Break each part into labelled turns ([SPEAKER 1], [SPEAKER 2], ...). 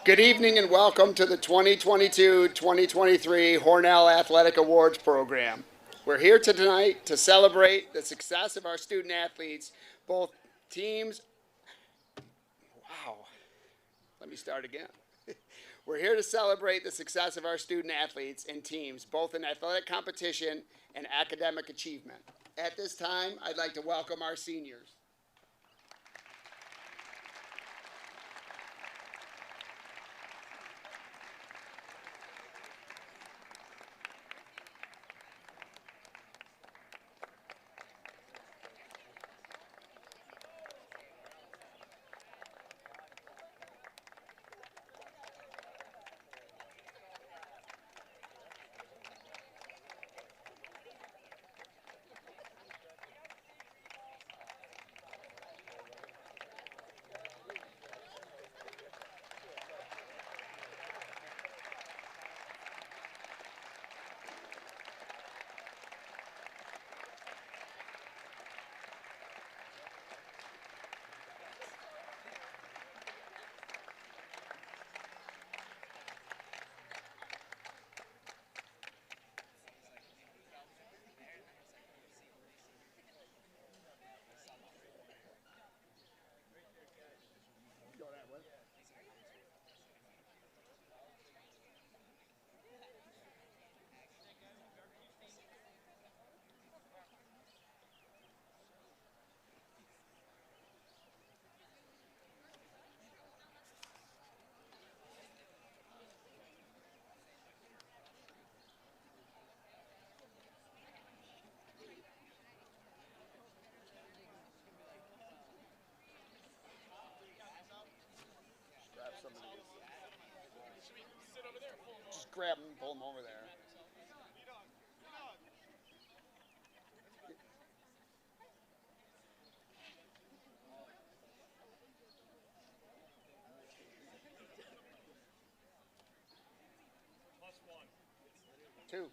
[SPEAKER 1] Good evening and welcome to the 2022-2023 Hornell Athletic Awards program. We're here tonight to celebrate the success of our student athletes, both teams. Wow, let me start again. We're here to celebrate the success of our student athletes and teams, both in athletic competition and academic achievement. At this time, I'd like to welcome our seniors. Just grab them and pull them over there. Two.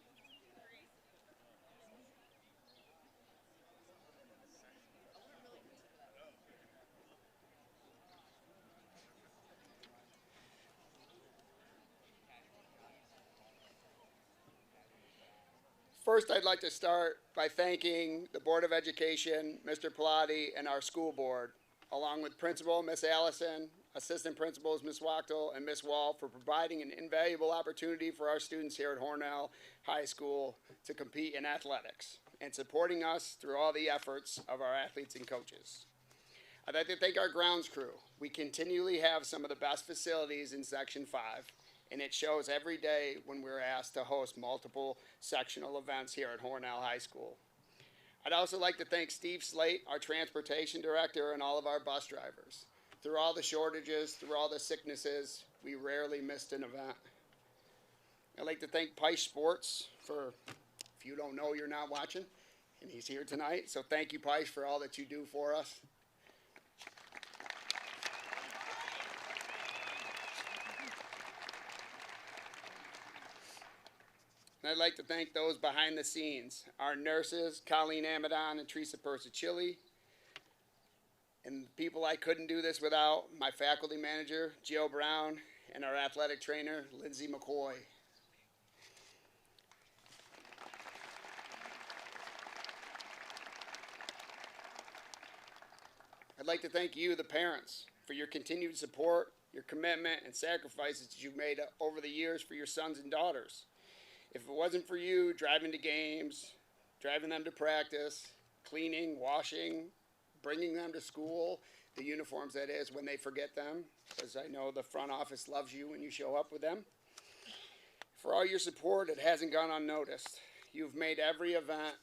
[SPEAKER 1] First, I'd like to start by thanking the Board of Education, Mr. Pilati, and our school board, along with Principal Miss Allison, Assistant Principals Miss Wachtel and Miss Wall for providing an invaluable opportunity for our students here at Hornell High School to compete in athletics and supporting us through all the efforts of our athletes and coaches. I'd like to thank our grounds crew. We continually have some of the best facilities in Section 5, and it shows every day when we're asked to host multiple sectional events here at Hornell High School. I'd also like to thank Steve Slate, our transportation director, and all of our bus drivers. Through all the shortages, through all the sicknesses, we rarely missed an event. I'd like to thank Peisch Sports for, if you don't know, you're not watching, and he's here tonight. So thank you, Peisch, for all that you do for us. And I'd like to thank those behind the scenes, our nurses, Colleen Amadon and Teresa Persicilli, and people I couldn't do this without, my faculty manager, Jill Brown, and our athletic trainer, Lindsay McCoy. I'd like to thank you, the parents, for your continued support, your commitment, and sacrifices that you've made over the years for your sons and daughters. If it wasn't for you driving to games, driving them to practice, cleaning, washing, bringing them to school, the uniforms that is, when they forget them, because I know the front office loves you when you show up with them. For all your support, it hasn't gone unnoticed. You've made every event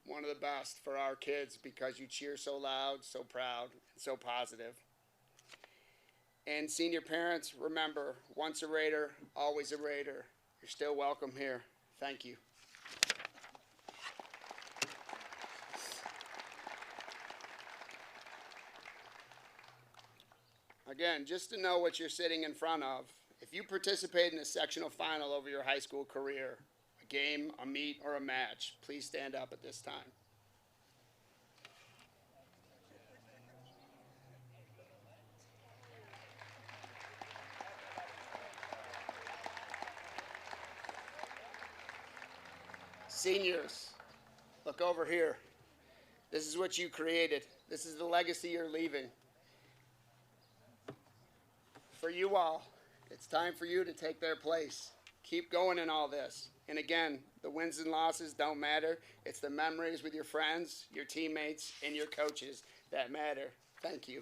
[SPEAKER 1] one of the best for our kids because you cheer so loud, so proud, and so positive. And senior parents, remember, once a Raider, always a Raider. You're still welcome here. Thank you. Again, just to know what you're sitting in front of, if you participate in a sectional final over your high school career, a game, a meet, or a match, please stand up at this time. Seniors, look over here. This is what you created. This is the legacy you're leaving. For you all, it's time for you to take their place. Keep going in all this. And again, the wins and losses don't matter. It's the memories with your friends, your teammates, and your coaches that matter. Thank you.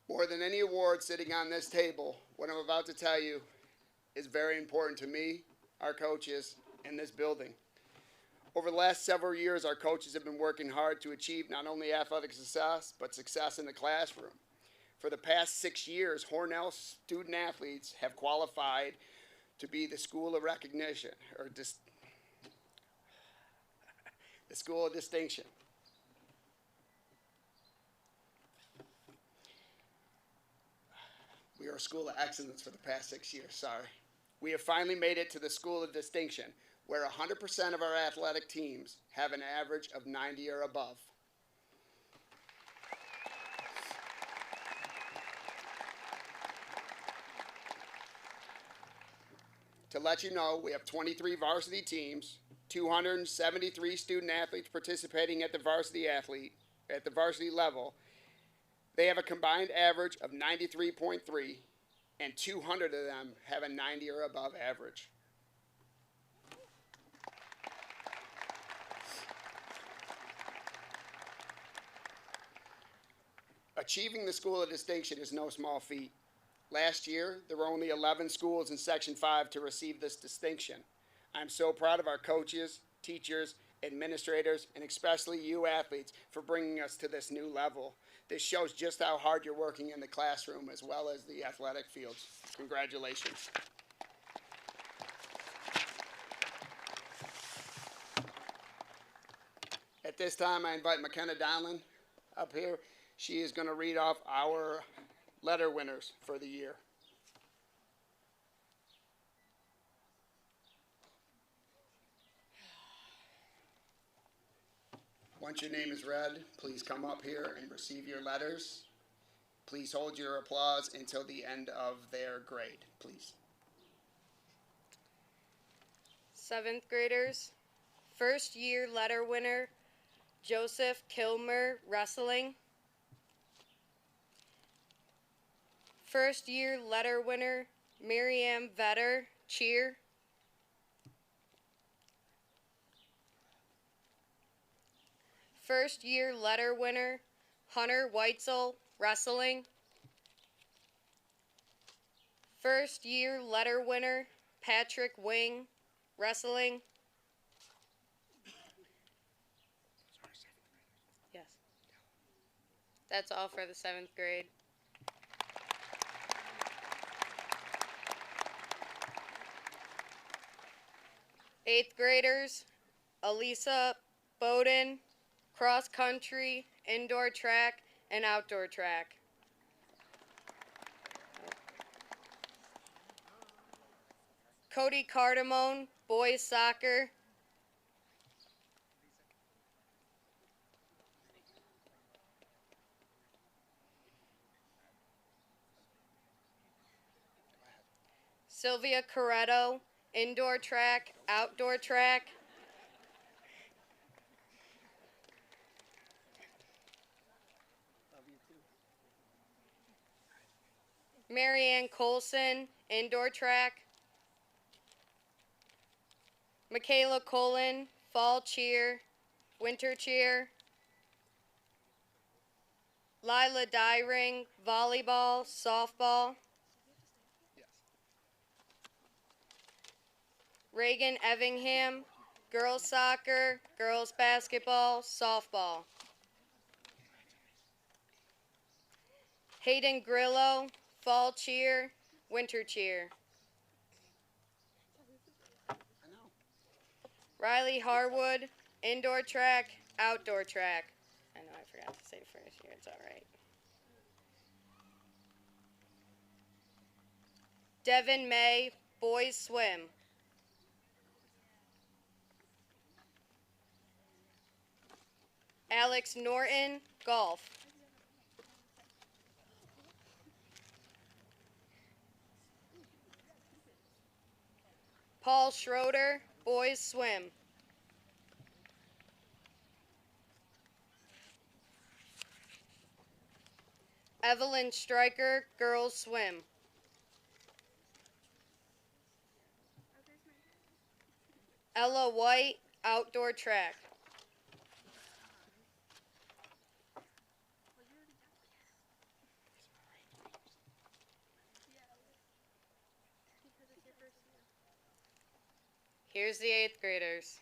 [SPEAKER 1] More than any award sitting on this table, what I'm about to tell you is very important to me, our coaches, and this building. Over the last several years, our coaches have been working hard to achieve not only athletic success, but success in the classroom. For the past 6 years, Hornell student athletes have qualified to be the School of Recognition, or the School of Distinction. We are a School of Excellence for the past 6 years, sorry. We have finally made it to the School of Distinction, where 100% of our athletic teams have an average of 90 or above. To let you know, we have 23 varsity teams, 273 student athletes participating at the varsity level. They have a combined average of 93.3, and 200 of them have a 90 or above average. Achieving the School of Distinction is no small feat. Last year, there were only 11 schools in Section 5 to receive this distinction. I'm so proud of our coaches, teachers, administrators, and especially you athletes for bringing us to this new level. This shows just how hard you're working in the classroom as well as the athletic fields. Congratulations. At this time, I invite McKenna Donlin up here. She is going to read off our letter winners for the year. Once your name is read, please come up here and receive your letters. Please hold your applause until the end of their grade, please.
[SPEAKER 2] 7th graders, first year letter winner, Joseph Kilmer, wrestling. First year letter winner, Miriam Vetter, cheer. First year letter winner, Hunter Weitzel, wrestling. First year letter winner, Patrick Wing, wrestling. Yes. That's all for the 7th grade. Eighth graders, Elisa Bowden, cross country, indoor track, and outdoor track. Cody Cardamone, boys soccer. Sylvia Corretto, indoor track, outdoor track. Marianne Colson, indoor track. Michaela Colon, fall cheer, winter cheer. Lila Dyring, volleyball, softball. Reagan Evingham, girls soccer, girls basketball, softball. Hayden Grillo, fall cheer, winter cheer. Riley Harwood, indoor track, outdoor track. I know I forgot to say first year, it's all right. Devin May, boys swim. Alex Norton, golf. Paul Schroeder, boys swim. Evelyn Stryker, girls swim. Ella White, outdoor track. Here's the 8th graders.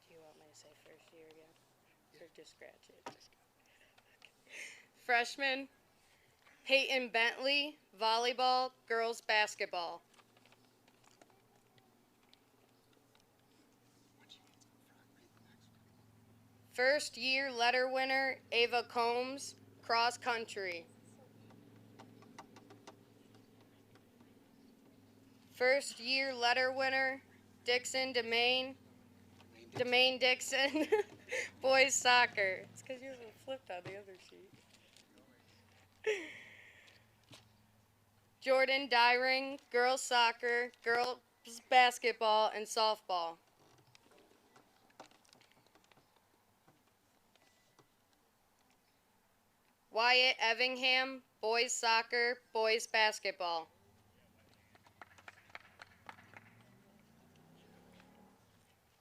[SPEAKER 2] Do you want me to say first year again? Or just scratch it? Freshman, Peyton Bentley, volleyball, girls basketball. First year letter winner, Ava Combs, cross country. First year letter winner, Dixon Demain Dixon, boys soccer. It's because you have it flipped on the other sheet. Jordan Dyring, girls soccer, girls basketball, and softball. Wyatt Evingham, boys soccer, boys basketball.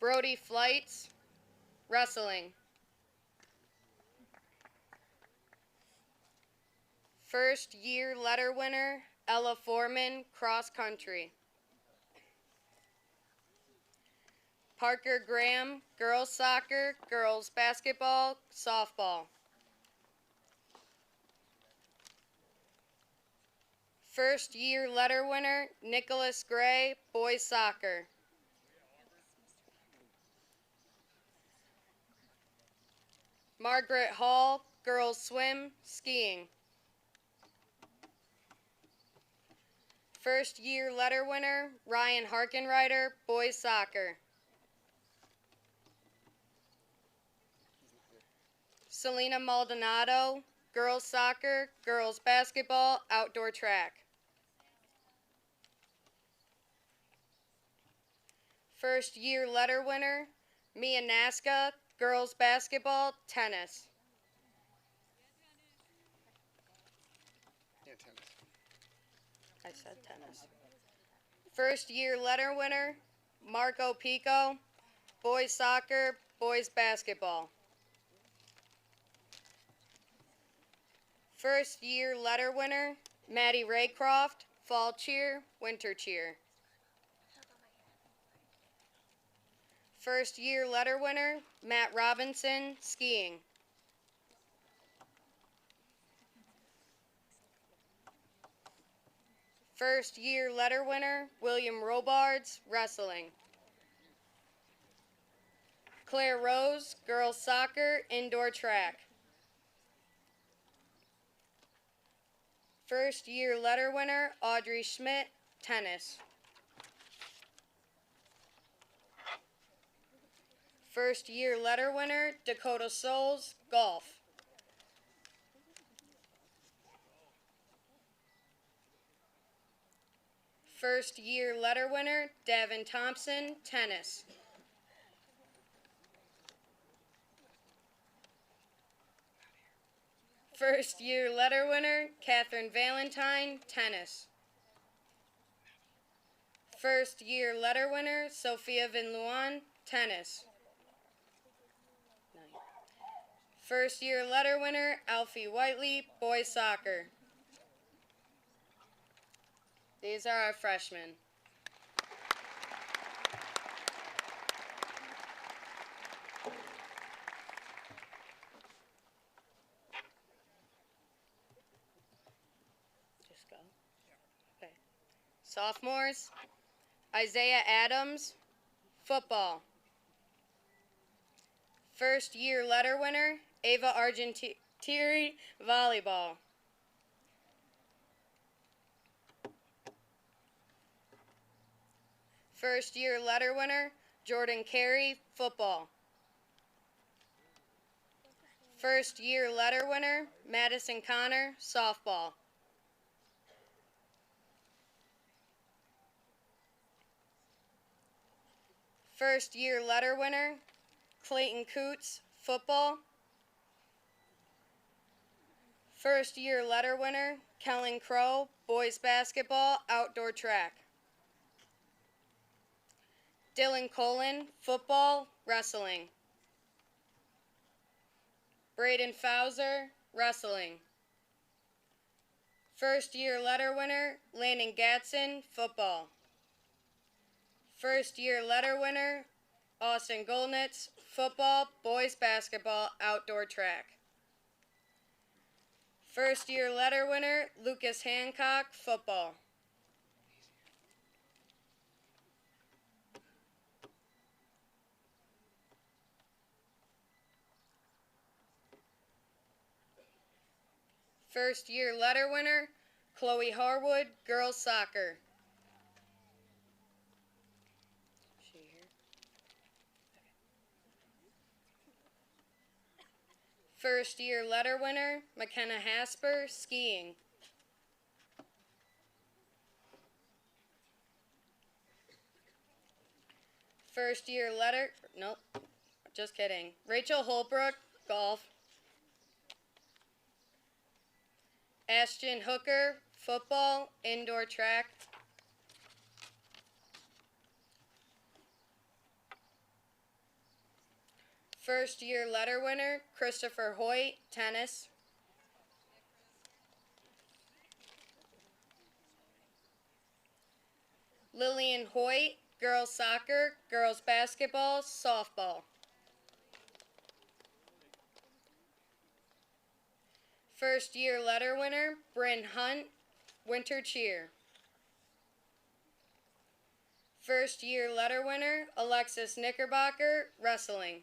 [SPEAKER 2] Brody Flights, wrestling. First year letter winner, Ella Foreman, cross country. Parker Graham, girls soccer, girls basketball, softball. First year letter winner, Nicholas Gray, boys soccer. Margaret Hall, girls swim, skiing. First year letter winner, Ryan Harkenrider, boys soccer. Selena Maldonado, girls soccer, girls basketball, outdoor track. First year letter winner, Mia Nasca, girls basketball, tennis.
[SPEAKER 1] Yeah, tennis.
[SPEAKER 2] I said tennis. First year letter winner, Marco Pico, boys soccer, boys basketball. First year letter winner, Maddie Raycroft, fall cheer, winter cheer. First year letter winner, Matt Robinson, skiing. First year letter winner, William Robards, wrestling. Claire Rose, girls soccer, indoor track. First year letter winner, Audrey Schmidt, tennis. First year letter winner, Dakota Souls, golf. First year letter winner, Davin Thompson, tennis. First year letter winner, Catherine Valentine, tennis. First year letter winner, Sophia Vinluan, tennis. First year letter winner, Alfie Whiteley, boys soccer. These are our freshmen. Just go. Okay. Sophomores, Isaiah Adams, football. First year letter winner, Ava Argentieri, volleyball. First year letter winner, Jordan Carey, football. First year letter winner, Madison Connor, softball. First year letter winner, Clayton Coots, football. First year letter winner, Kellen Crow, boys basketball, outdoor track. Dylan Colin, football, wrestling. Braden Fowler, wrestling. First year letter winner, Landon Gatson, football. First year letter winner, Austin Golnitz, football, boys basketball, outdoor track. First year letter winner, Lucas Hancock, football. First year letter winner, Chloe Harwood, girls soccer. She here? First year letter winner, McKenna Hasper, skiing. First year letter, nope, just kidding. Rachel Holbrook, golf. Ashton Hooker, football, indoor track. First year letter winner, Christopher Hoyt, tennis. Lillian Hoyt, girls soccer, girls basketball, softball. First year letter winner, Bryn Hunt, winter cheer. First year letter winner, Alexis Knickerbocker, wrestling.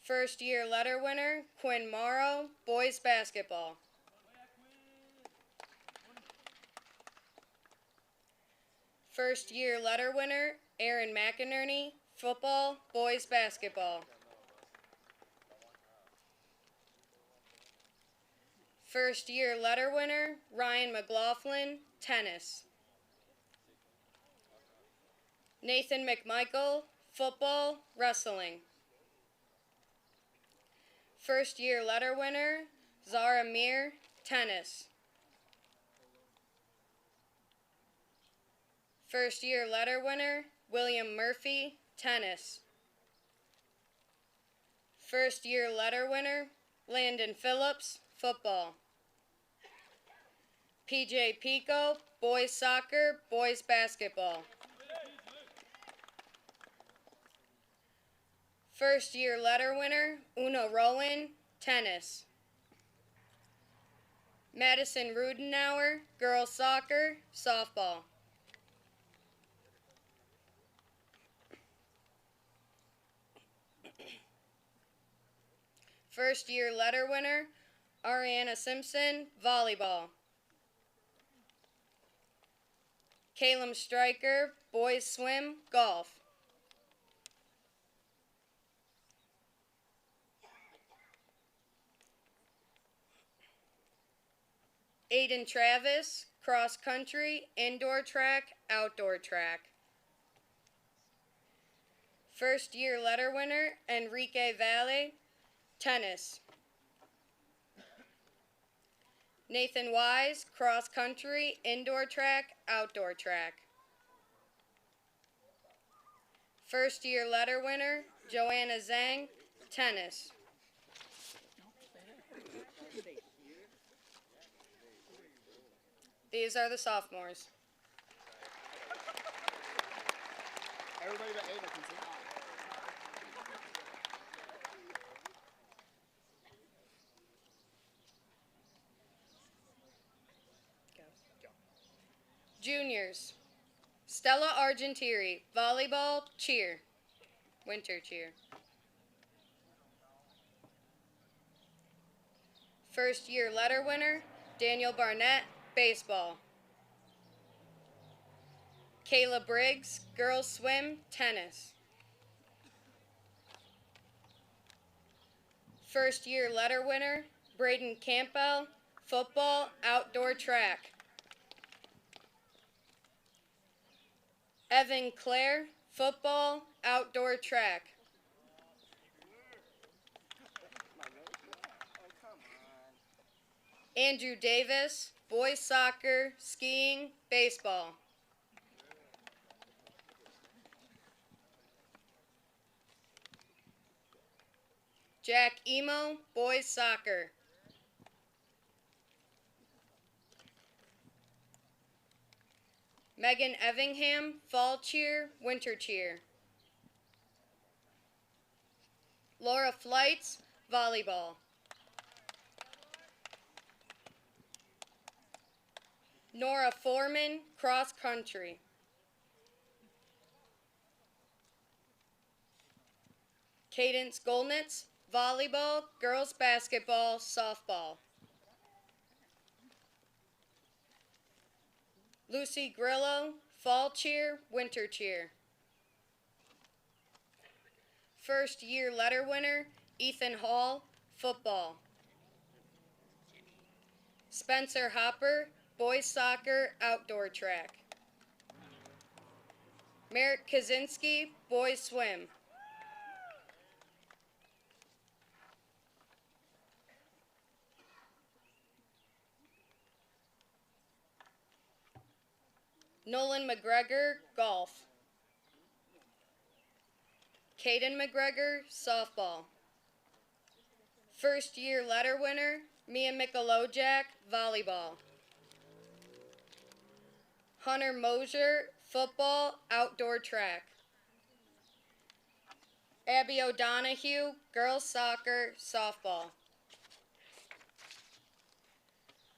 [SPEAKER 2] First year letter winner, Quinn Morrow, boys basketball. First year letter winner, Aaron McInerney, football, boys basketball. First year letter winner, Ryan McLaughlin, tennis. Nathan McMichael, football, wrestling. First year letter winner, Zara Mir, tennis. First year letter winner, William Murphy, tennis. First year letter winner, Landon Phillips, football. PJ Pico, boys soccer, boys basketball. First year letter winner, Una Rowan, tennis. Madison Rudenauer, girls soccer, softball. First year letter winner, Ariana Simpson, volleyball. Caleb Stryker, boys swim, golf. Aiden Travis, cross country, indoor track, outdoor track. First year letter winner, Enrique Valle, tennis. Nathan Wise, cross country, indoor track, outdoor track. First year letter winner, Joanna Zhang, tennis. These are the sophomores.
[SPEAKER 1] Everybody but Ava can sit down.
[SPEAKER 2] Juniors, Stella Argentieri, volleyball, cheer, winter cheer. First year letter winner, Daniel Barnett, baseball. Kayla Briggs, girls swim, tennis. First year letter winner, Braden Campbell, football, outdoor track. Evan Clare, football, outdoor track. Andrew Davis, boys soccer, skiing, baseball. Jack Emo, boys soccer. Megan Evingham, fall cheer, winter cheer. Laura Flights, volleyball. Nora Foreman, cross country. Cadence Golnitz, volleyball, girls basketball, softball. Lucy Grillo, fall cheer, winter cheer. First year letter winner, Ethan Hall, football. Spencer Hopper, boys soccer, outdoor track. Merritt Kaczynski, boys swim. Nolan McGregor, golf. Caden McGregor, softball. First year letter winner, Mia Mikolojak, volleyball. Hunter Mosier, football, outdoor track. Abby O'Donohue, girls soccer, softball.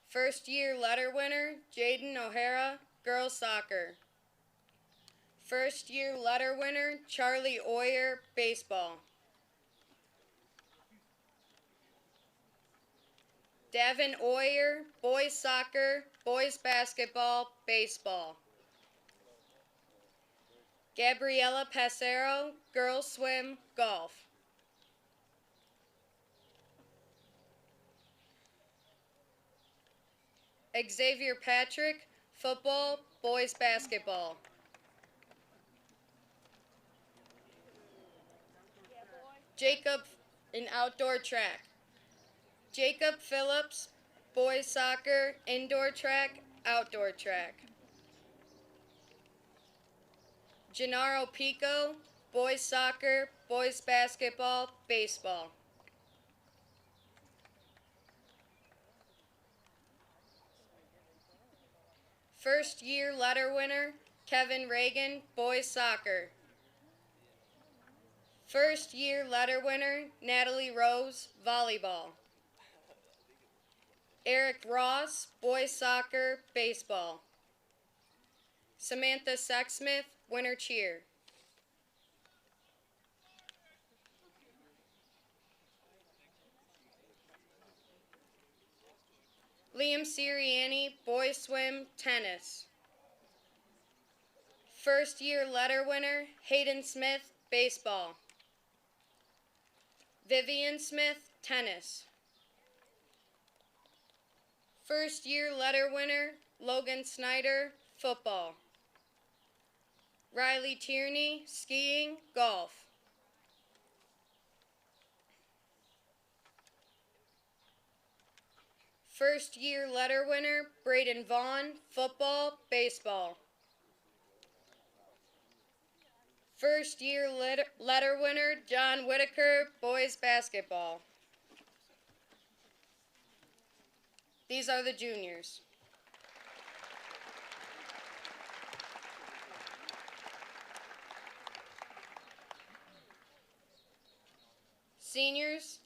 [SPEAKER 2] First year letter winner, Jaden O'Hara, girls soccer. First year letter winner, Charlie Oyer, baseball. Davin Oyer, boys soccer, boys basketball, baseball. Gabriela Passero, girls swim, golf. Xavier Patrick, football, boys basketball. Jacob in outdoor track. Jacob Phillips, boys soccer, indoor track, outdoor track. Gennaro Pico, boys soccer, boys basketball, baseball. First year letter winner, Kevin Reagan, boys soccer. First year letter winner, Natalie Rose, volleyball. Eric Ross, boys soccer, baseball. Samantha Sexsmith, winter cheer. Liam Sirianni, boys swim, tennis. First year letter winner, Hayden Smith, baseball. Vivian Smith, tennis. First year letter winner, Logan Snyder, football. Riley Tierney, skiing, golf. First year letter winner, Braden Vaughn, football, baseball. First year letter winner, John Whitaker, boys basketball. These are the juniors. Seniors,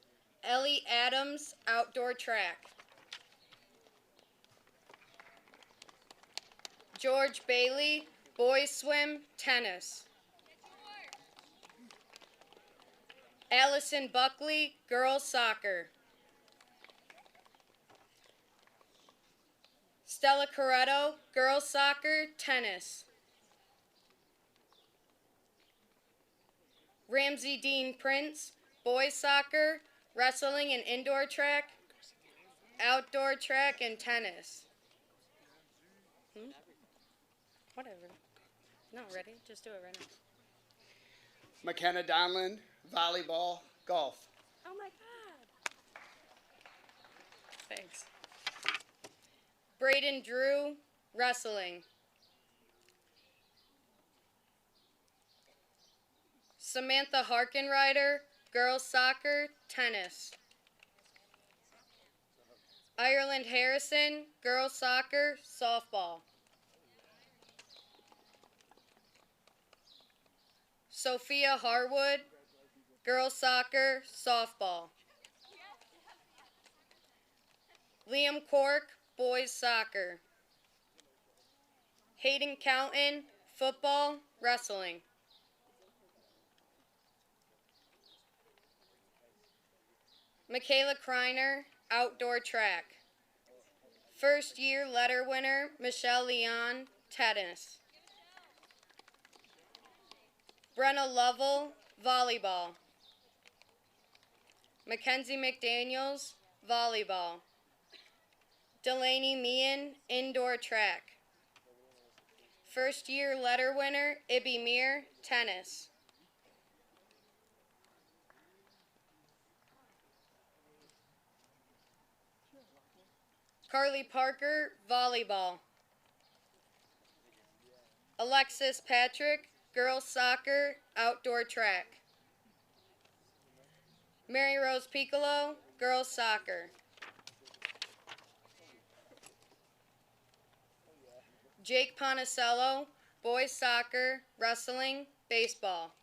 [SPEAKER 2] Ellie Adams, outdoor track. George Bailey, boys swim, tennis. Allison Buckley, girls soccer. Stella Corretto, girls soccer, tennis. Ramsey Dean Prince, boys soccer, wrestling and indoor track, outdoor track, and tennis. Whatever. Not ready. Just do it right now.
[SPEAKER 1] McKenna Donlin, volleyball, golf.
[SPEAKER 2] Oh my God. Thanks. Braden Drew, wrestling. Samantha Harkenrider, girls soccer, tennis. Ireland Harrison, girls soccer, softball. Sophia Harwood, girls soccer, softball. Liam Cork, boys soccer. Hayden Counton, football, wrestling. Michaela Kreiner, outdoor track. First year letter winner, Michelle Leon, tennis. Brenna Lovell, volleyball. Mackenzie McDaniels, volleyball. Delaney Meehan, indoor track. First year letter winner, Ibby Mir, tennis. Carly Parker, volleyball. Alexis Patrick, girls soccer, outdoor track. Mary Rose Piccolo, girls soccer. Jake Ponicello, boys soccer, wrestling, baseball.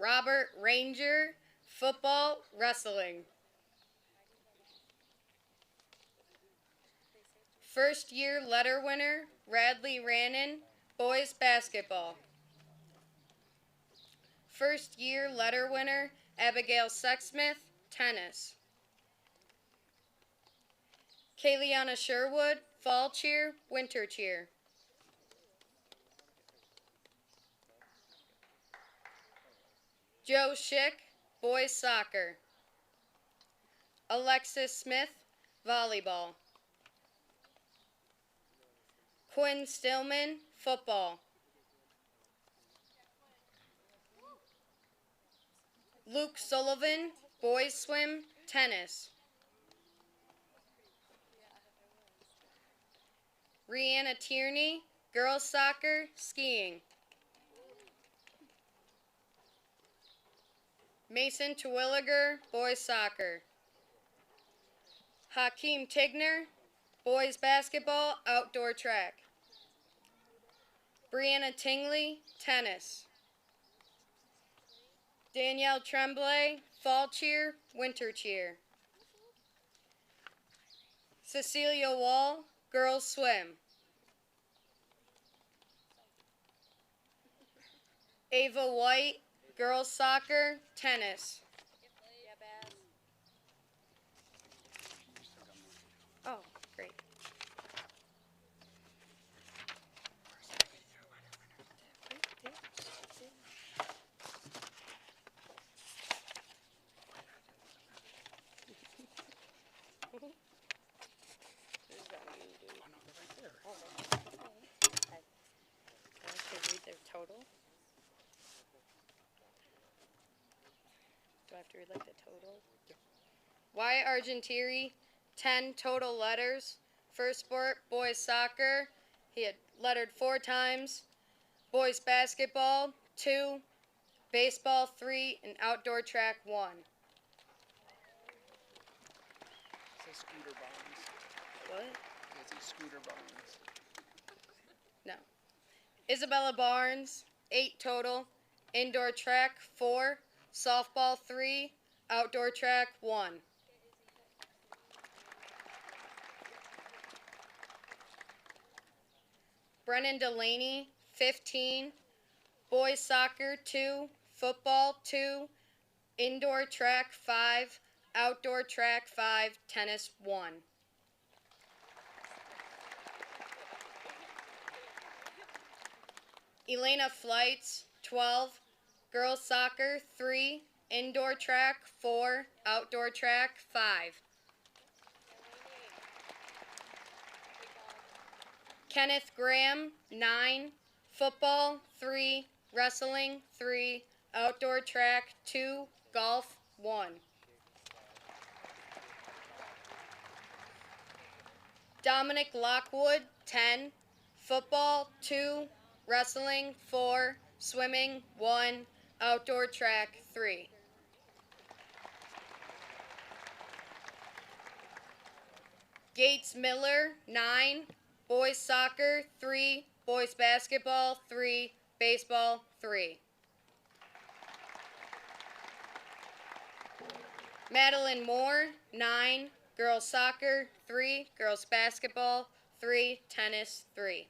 [SPEAKER 2] Robert Ranger, football, wrestling. First year letter winner, Radley Rannon, boys basketball. First year letter winner, Abigail Sexsmith, tennis. Kayliana Sherwood, fall cheer, winter cheer. Joe Schick, boys soccer. Alexis Smith, volleyball. Quinn Stillman, football. Luke Sullivan, boys swim, tennis. Rihanna Tierney, girls soccer, skiing. Mason Terwilliger, boys soccer. Hakeem Tigner, boys basketball, outdoor track. Brianna Tingley, tennis. Danielle Tremblay, fall cheer, winter cheer. Cecilia Wall, girls swim. Ava White, girls soccer, tennis. Oh, great. Total? Do I have to read like the total? Yeah. Wyatt Argentieri, 10 total letters. First sport, boys soccer. He had lettered 4 times. Boys basketball, 2. Baseball, 3. And outdoor track, 1.
[SPEAKER 1] It's a Scooter Barnes.
[SPEAKER 2] What?
[SPEAKER 1] It's a Scooter Barnes.
[SPEAKER 2] No. Isabella Barnes, 8 total. Indoor track, 4. Softball, 3. Outdoor track, 1. Brennan Delaney, 15. Boys soccer, 2. Football, 2. Indoor track, 5. Outdoor track, 5. Tennis, 1. Elena Flights, 12. Girls soccer, 3. Indoor track, 4. Outdoor track, 5. Kenneth Graham, 9. Football, 3. Wrestling, 3. Outdoor track, 2. Golf, 1. Dominic Lockwood, 10. Football, 2. Wrestling, 4. Swimming, 1. Outdoor track, 3. Gates Miller, 9. Boys soccer, 3. Boys basketball, 3. Baseball, 3. Madeline Moore, 9. Girls soccer, 3. Girls basketball, 3. Tennis, 3.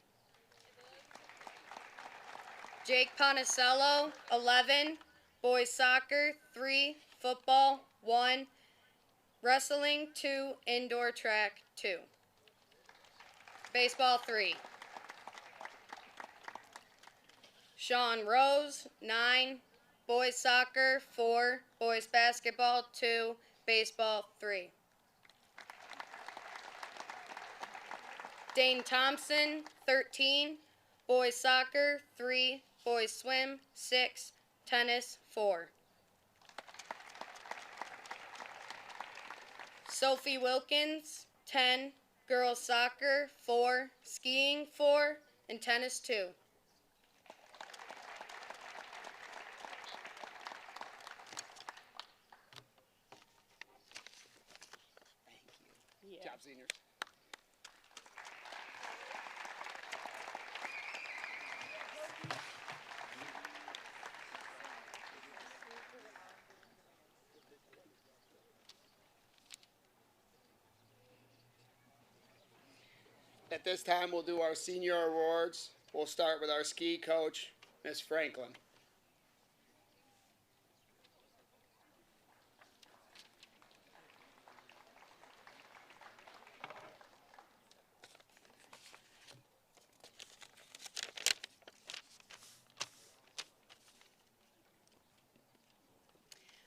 [SPEAKER 2] Jake Ponicello, 11. Boys soccer, 3. Football, 1. Wrestling, 2. Indoor track, 2. Baseball, 3. Sean Rose, 9. Boys soccer, 4. Boys basketball, 2. Baseball, 3. Dane Thompson, 13. Boys soccer, 3. Boys swim, 6. Tennis, 4. Sophie Wilkins, 10. Girls soccer, 4. Skiing, 4. And tennis, 2.
[SPEAKER 1] Good job, seniors. At this time, we'll do our senior awards. We'll start with our ski coach, Miss Franklin.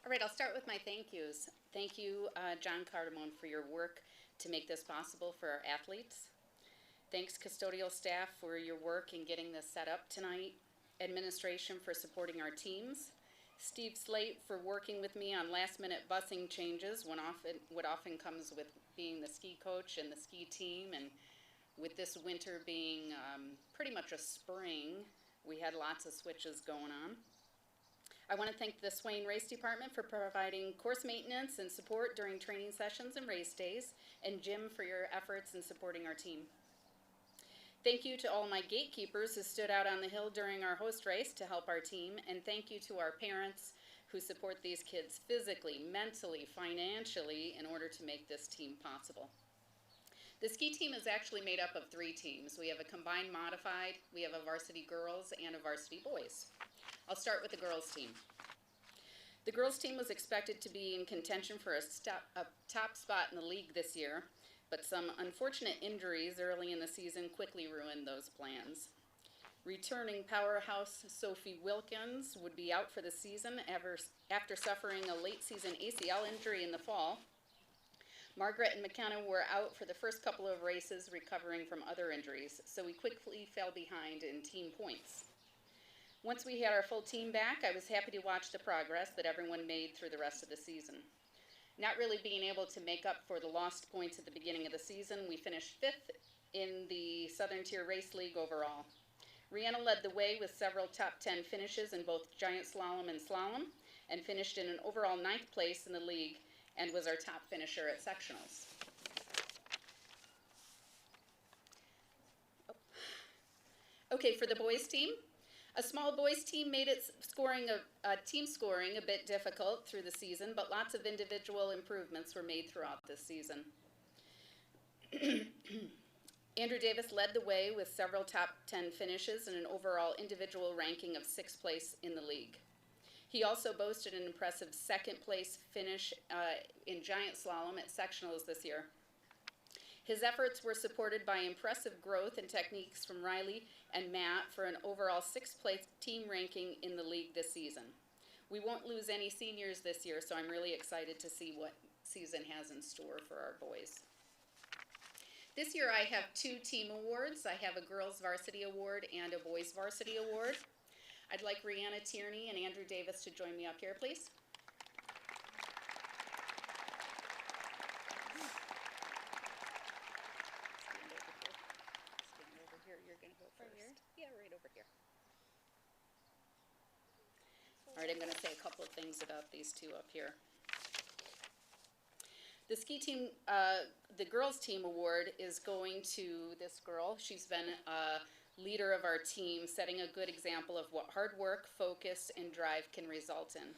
[SPEAKER 3] All right, I'll start with my thank yous. Thank you, John Cardamone, for your work to make this possible for our athletes. Thanks, custodial staff, for your work in getting this set up tonight. Administration for supporting our teams. Steve Slate for working with me on last-minute busing changes what often comes with being the ski coach and the ski team. And with this winter being pretty much a spring, we had lots of switches going on. I want to thank the Swain Race Department for providing course maintenance and support during training sessions and race days, and Jim for your efforts in supporting our team. Thank you to all my gatekeepers who stood out on the hill during our host race to help our team, and thank you to our parents who support these kids physically, mentally, financially in order to make this team possible. The ski team is actually made up of 3 teams. We have a combined modified, we have a varsity girls, and a varsity boys. I'll start with the girls team. The girls team was expected to be in contention for a top spot in the league this year, but some unfortunate injuries early in the season quickly ruined those plans. Returning powerhouse Sophie Wilkins would be out for the season after suffering a late season ACL injury in the fall. Margaret and McKenna were out for the first couple of races recovering from other injuries, so we quickly fell behind in team points. Once we had our full team back, I was happy to watch the progress that everyone made through the rest of the season. Not really being able to make up for the lost points at the beginning of the season, we finished 5th in the Southern Tier Race League overall. Rihanna led the way with several top 10 finishes in both giant slalom and slalom, and finished in an overall 9th place in the league, and was our top finisher at sectionals. Okay, for the boys team, a small boys team made its team scoring a bit difficult through the season, but lots of individual improvements were made throughout this season. Andrew Davis led the way with several top 10 finishes and an overall individual ranking of 6th place in the league. He also boasted an impressive 2nd place finish in giant slalom at sectionals this year. His efforts were supported by impressive growth and techniques from Riley and Matt for an overall 6th place team ranking in the league this season. We won't lose any seniors this year, so I'm really excited to see what season has in store for our boys. This year I have 2 team awards. I have a girls varsity award and a boys varsity award. I'd like Rihanna Tierney and Andrew Davis to join me up here, please. Stand over here. You're going to go first. Yeah, right over here. All right, I'm going to say a couple of things about these 2 up here. The ski team, the girls team award is going to this girl. She's been a leader of our team, setting a good example of what hard work, focus, and drive can result in.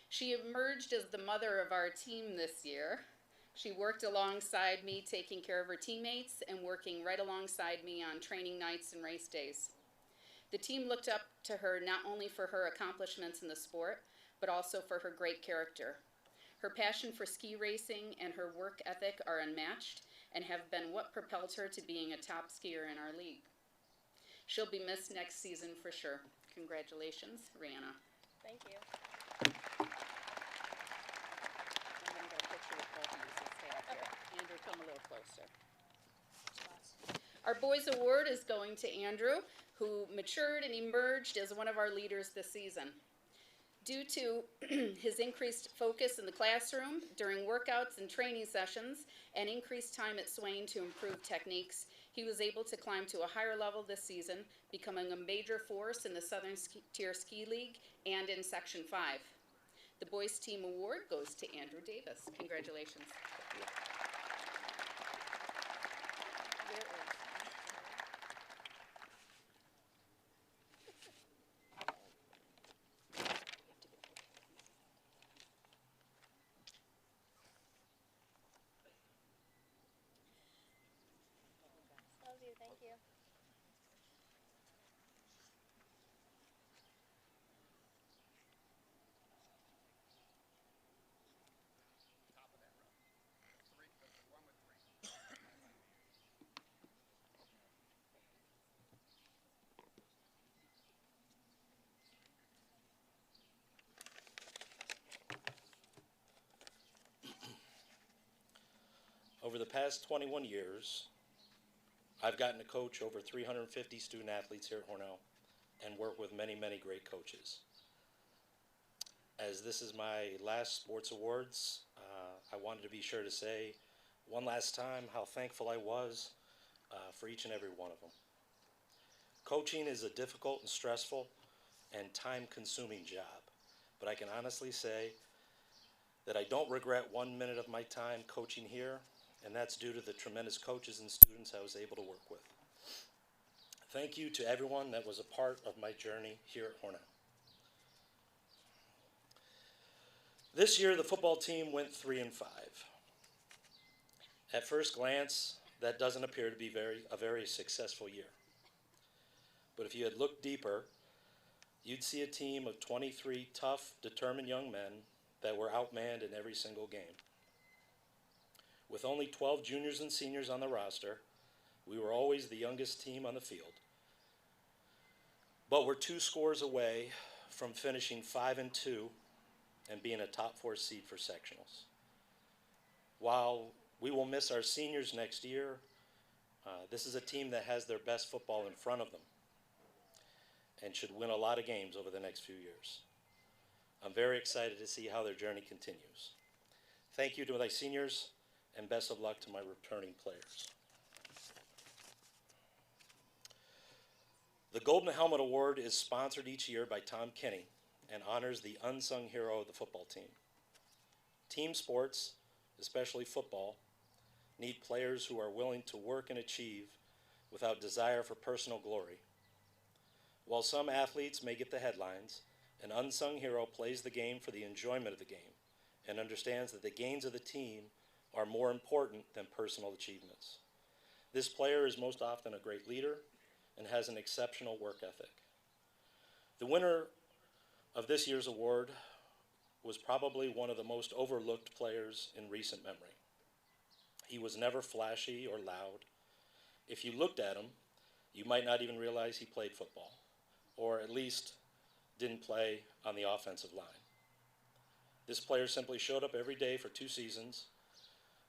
[SPEAKER 3] She emerged as the mother of our team this year. She worked alongside me, taking care of her teammates and working right alongside me on training nights and race days. The team looked up to her not only for her accomplishments in the sport, but also for her great character. Her passion for ski racing and her work ethic are unmatched and have been what propelled her to being a top skier in our league. She'll be missed next season for sure. Congratulations, Rihanna.
[SPEAKER 2] Thank you.
[SPEAKER 3] I'm going to get a picture with both of you, so stay up here. Andrew, come a little closer. Our boys award is going to Andrew, who matured and emerged as one of our leaders this season. Due to his increased focus in the classroom, during workouts and training sessions, and increased time at Swain to improve techniques, he was able to climb to a higher level this season, becoming a major force in the Southern Tier Ski League and in Section 5. The boys team award goes to Andrew Davis. Congratulations.
[SPEAKER 2] Love you. Thank you.
[SPEAKER 4] Over the past 21 years, I've gotten to coach over 350 student athletes here at Hornell and work with many, many great coaches. As this is my last sports awards, I wanted to be sure to say one last time how thankful I was for each and every one of them. Coaching is a difficult and stressful and time-consuming job, but I can honestly say that I don't regret 1 minute of my time coaching here, and that's due to the tremendous coaches and students I was able to work with. Thank you to everyone that was a part of my journey here at Hornell. This year, the football team went 3-5. At first glance, that doesn't appear to be a very successful year. But if you had looked deeper, you'd see a team of 23 tough, determined young men that were outmanned in every single game. With only 12 juniors and seniors on the roster, we were always the youngest team on the field. But we're 2 scores away from finishing 5-2 and being a top 4 seed for sectionals. While we will miss our seniors next year, this is a team that has their best football in front of them and should win a lot of games over the next few years. I'm very excited to see how their journey continues. Thank you to my seniors, and best of luck to my returning players. The Golden Helmet Award is sponsored each year by Tom Kinney and honors the unsung hero of the football team. Team sports, especially football, need players who are willing to work and achieve without desire for personal glory. While some athletes may get the headlines, an unsung hero plays the game for the enjoyment of the game and understands that the gains of the team are more important than personal achievements. This player is most often a great leader and has an exceptional work ethic. The winner of this year's award was probably one of the most overlooked players in recent memory. He was never flashy or loud. If you looked at him, you might not even realize he played football, or at least didn't play on the offensive line. This player simply showed up every day for 2 seasons,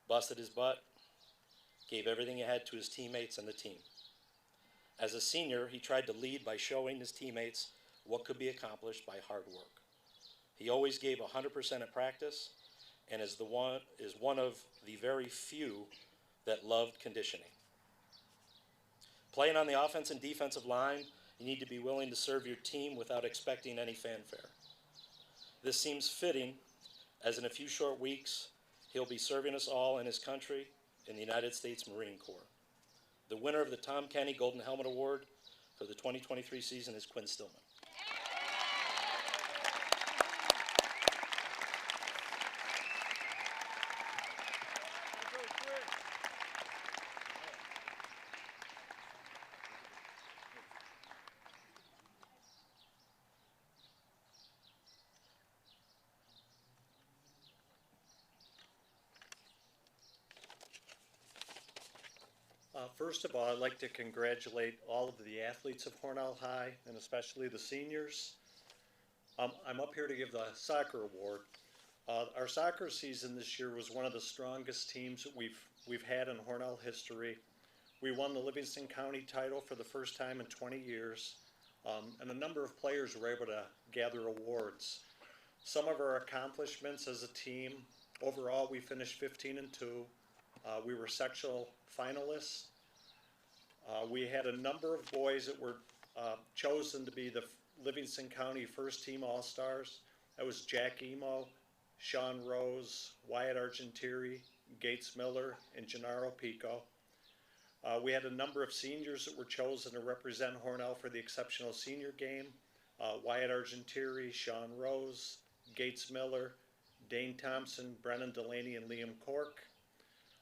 [SPEAKER 4] busted his butt, gave everything he had to his teammates and the team. As a senior, he tried to lead by showing his teammates what could be accomplished by hard work. He always gave 100% at practice and is one of the very few that loved conditioning. Playing on the offense and defensive line, you need to be willing to serve your team without expecting any fanfare. This seems fitting, as in a few short weeks, he'll be serving us all and his country in the United States Marine Corps. The winner of the Tom Kenny Golden Helmet Award for the 2023 season is Quinn Stillman.
[SPEAKER 5] First of all, I'd like to congratulate all of the athletes of Hornell High, and especially the seniors. I'm up here to give the soccer award. Our soccer season this year was one of the strongest teams that we've had in Hornell history. We won the Livingston County title for the first time in 20 years, and a number of players were able to gather awards. Some of our accomplishments as a team, overall we finished 15-2. We were sectional finalists. We had a number of boys that were chosen to be the Livingston County first team All-Stars. That was Jack Emo, Sean Rose, Wyatt Argentieri, Gates Miller, and Gennaro Pico. We had a number of seniors that were chosen to represent Hornell for the exceptional senior game. Wyatt Argentieri, Sean Rose, Gates Miller, Dane Thompson, Brennan Delaney, and Liam Cork.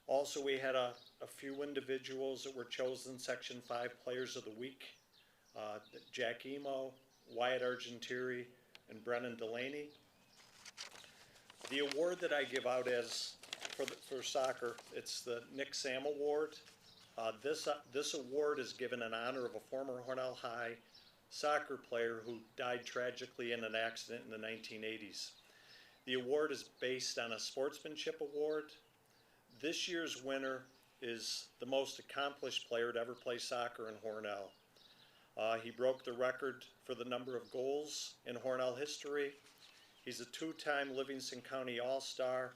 [SPEAKER 5] Also, we had a few individuals that were chosen Section 5 Players of the Week. Jack Emo, Wyatt Argentieri, and Brennan Delaney. The award that I give out for soccer, it's the Nick Sam Award. This award is given in honor of a former Hornell High soccer player who died tragically in an accident in the 1980s. The award is based on a sportsmanship award. This year's winner is the most accomplished player to ever play soccer in Hornell. He broke the record for the number of goals in Hornell history. He's a 2-time Livingston County All-Star,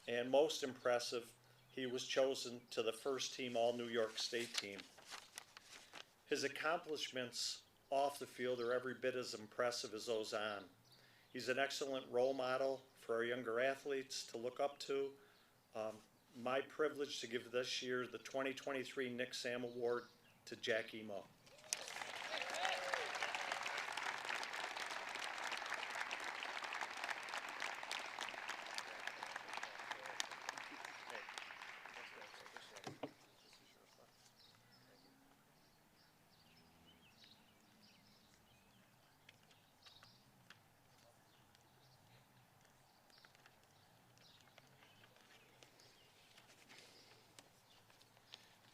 [SPEAKER 5] and most impressive, he was chosen to the first team All-New York State team. His accomplishments off the field are every bit as impressive as those on. He's an excellent role model for our younger athletes to look up to. My privilege to give this year the 2023 Nick Sam Award to Jack Emo.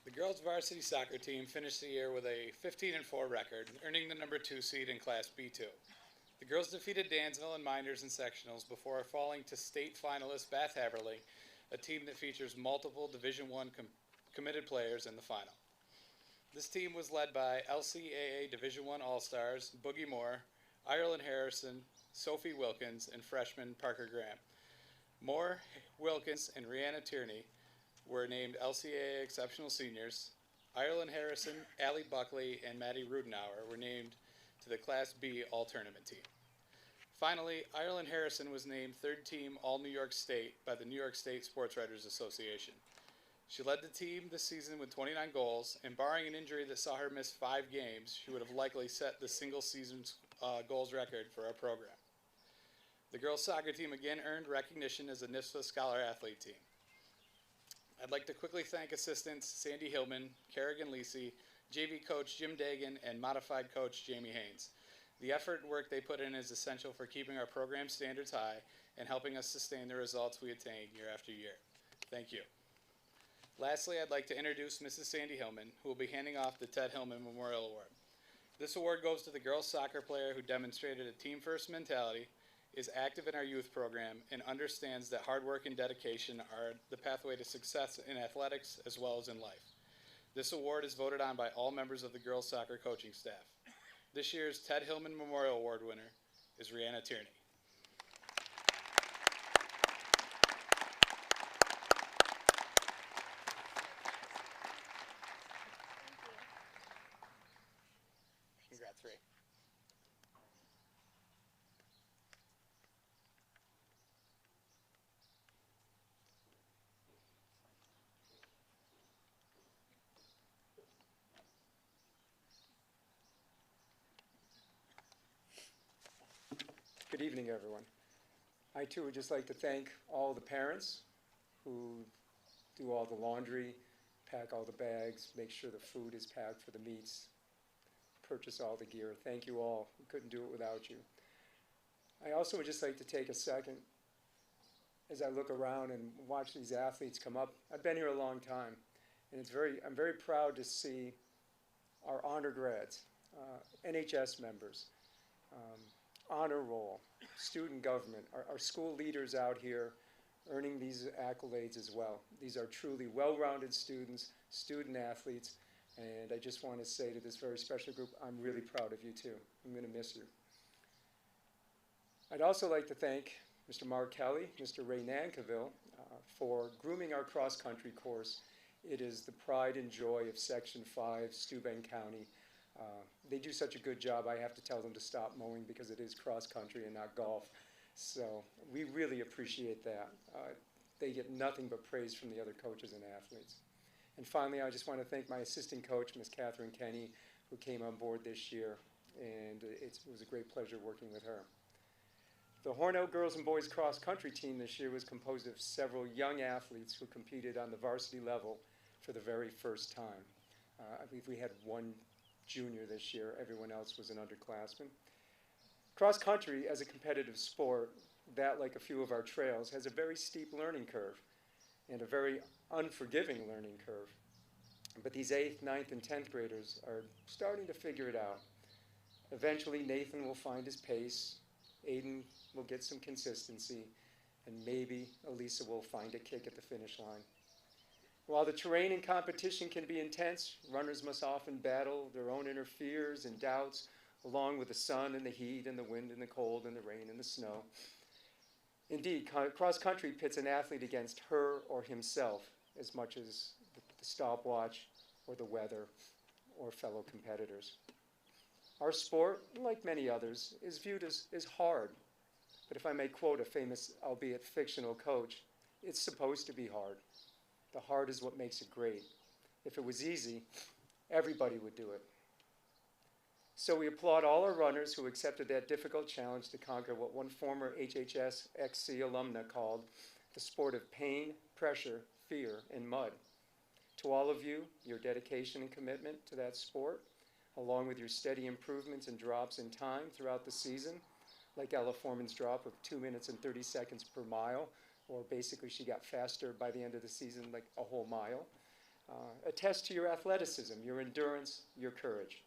[SPEAKER 6] The girls varsity soccer team finished the year with a 15-4 record, earning the number 2 seed in Class B2. The girls defeated Dansville and Minders in sectionals before falling to state finalist Bath Haverly, a team that features multiple Division I committed players in the final. This team was led by LCAA Division I All-Stars Boogie Moore, Ireland Harrison, Sophie Wilkins, and freshman Parker Graham. Moore, Wilkins, and Rihanna Tierney were named LCAA Exceptional Seniors. Ireland Harrison, Allie Buckley, and Maddie Rudenauer were named to the Class B All-Tournament team. Finally, Ireland Harrison was named third team All-New York State by the New York State Sports Writers Association. She led the team this season with 29 goals, and barring an injury that saw her miss 5 games, she would have likely set the single-season goals record for our program. The girls soccer team again earned recognition as a NISFA Scholar Athlete team. I'd like to quickly thank assistants Sandy Hillman, Kerrigan Lisi, JV coach Jim Dagan, and modified coach Jamie Haynes. The effort and work they put in is essential for keeping our program standards high and helping us sustain the results we attain year after year. Thank you. Lastly, I'd like to introduce Mrs. Sandy Hillman, who will be handing off the Ted Hillman Memorial Award. This award goes to the girls soccer player who demonstrated a team-first mentality, is active in our youth program, and understands that hard work and dedication are the pathway to success in athletics as well as in life. This award is voted on by all members of the girls soccer coaching staff. This year's Ted Hillman Memorial Award winner is Rihanna Tierney. Congrats, Ray.
[SPEAKER 7] Good evening, everyone. I too would just like to thank all the parents who do all the laundry, pack all the bags, make sure the food is packed for the meets, purchase all the gear. Thank you all. We couldn't do it without you. I also would just like to take a second as I look around and watch these athletes come up. I've been here a long time, and I'm very proud to see our honor grads, NHS members, honor roll, student government, our school leaders out here earning these accolades as well. These are truly well-rounded students, student athletes, and I just want to say to this very special group, I'm really proud of you too. I'm going to miss you. I'd also like to thank Mr. Mark Kelly, Mr. Ray Nankiville for grooming our cross-country course. It is the pride and joy of Section 5, Steuben County. They do such a good job, I have to tell them to stop mowing because it is cross-country and not golf. So we really appreciate that. They get nothing but praise from the other coaches and athletes. And finally, I just want to thank my assistant coach, Ms. Catherine Kenny, who came on board this year, and it was a great pleasure working with her. The Hornell girls and boys cross-country team this year was composed of several young athletes who competed on the varsity level for the very first time. I believe we had one junior this year. Everyone else was an underclassman. Cross-country, as a competitive sport, that, like a few of our trails, has a very steep learning curve and a very unforgiving learning curve. But these 8th, 9th, and 10th graders are starting to figure it out. Eventually, Nathan will find his pace, Aiden will get some consistency, and maybe Elisa will find a kick at the finish line. While the terrain and competition can be intense, runners must often battle their own inner fears and doubts, along with the sun and the heat and the wind and the cold and the rain and the snow. Indeed, cross-country pits an athlete against her or himself as much as the stopwatch or the weather or fellow competitors. Our sport, like many others, is viewed as hard. But if I may quote a famous, albeit fictional coach, it's supposed to be hard. The hard is what makes it great. If it was easy, everybody would do it. So we applaud all our runners who accepted that difficult challenge to conquer what one former HHS XC alumna called the sport of pain, pressure, fear, and mud. To all of you, your dedication and commitment to that sport, along with your steady improvements and drops in time throughout the season, like Ella Foreman's drop of 2 minutes and 30 seconds per mile, or basically she got faster by the end of the season, like a whole mile, attest to your athleticism, your endurance, your courage.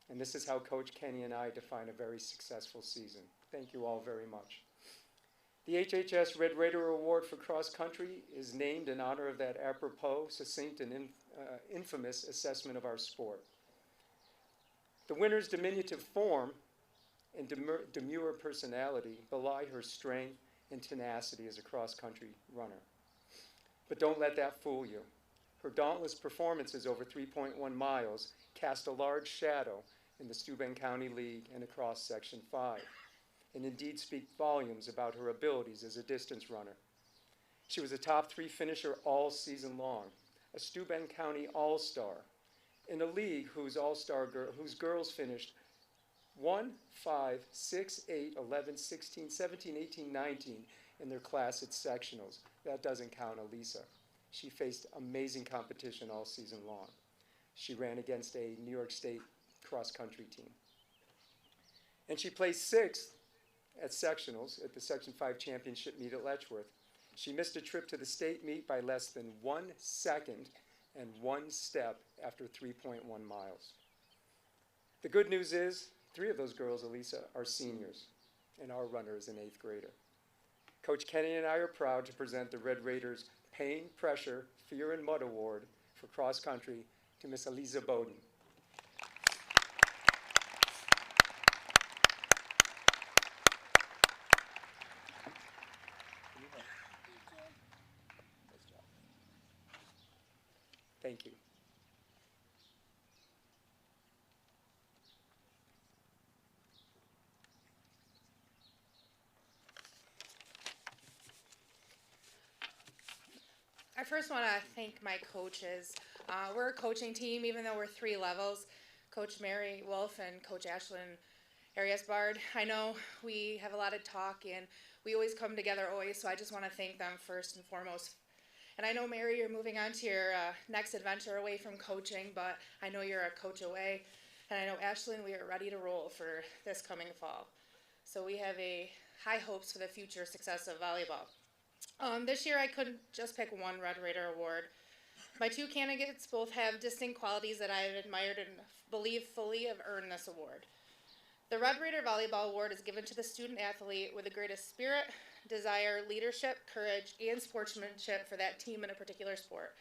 [SPEAKER 7] And this is how Coach Kenny and I define a very successful season. Thank you all very much. The HHS Red Raider Award for Cross Country is named in honor of that apropos, succinct, and infamous assessment of our sport. The winner's diminutive form and demure personality belie her strength and tenacity as a cross-country runner. But don't let that fool you. Her dauntless performances over 3.1 miles cast a large shadow in the Steuben County League and across Section 5, and indeed speak volumes about her abilities as a distance runner. She was a top 3 finisher all season long, a Steuben County All-Star, in a league whose girls finished 1, 5, 6, 8, 11, 16, 17, 18, 19 in their class at sectionals. That doesn't count Elisa. She faced amazing competition all season long. She ran against a New York State cross-country team. And she placed 6th at sectionals at the Section 5 championship meet at Letchworth. She missed a trip to the state meet by less than 1 second and 1 step after 3.1 miles. The good news is 3 of those girls, Elisa, are seniors, and our runner is an 8th grader. Coach Kenny and I are proud to present the Red Raiders Pain, Pressure, Fear, and Mud Award for cross country to Miss Elisa Bowden. Thank you.
[SPEAKER 8] I first want to thank my coaches. We're a coaching team, even though we're 3 levels. Coach Mary Wolf and Coach Ashlyn Arias-Bard. I know we have a lot of talk and we always come together always, so I just want to thank them first and foremost. And I know, Mary, you're moving on to your next adventure away from coaching, but I know you're a coach away. And I know, Ashlyn, we are ready to roll for this coming fall. So we have high hopes for the future success of volleyball. This year I couldn't just pick one Red Raider award. My 2 candidates both have distinct qualities that I have admired and believe fully have earned this award. The Red Raider Volleyball Award is given to the student athlete with the greatest spirit, desire, leadership, courage, and sportsmanship for that team in a particular sport.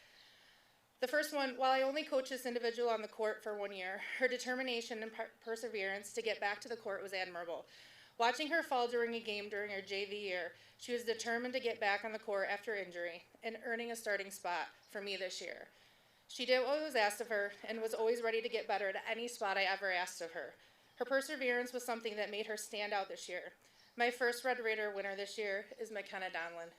[SPEAKER 8] The first one, while I only coached this individual on the court for 1 year, her determination and perseverance to get back to the court was admirable. Watching her fall during a game during her JV year, she was determined to get back on the court after injury and earning a starting spot for me this year. She did what was asked of her and was always ready to get better at any spot I ever asked of her. Her perseverance was something that made her stand out this year. My first Red Raider winner this year is McKenna Donlin.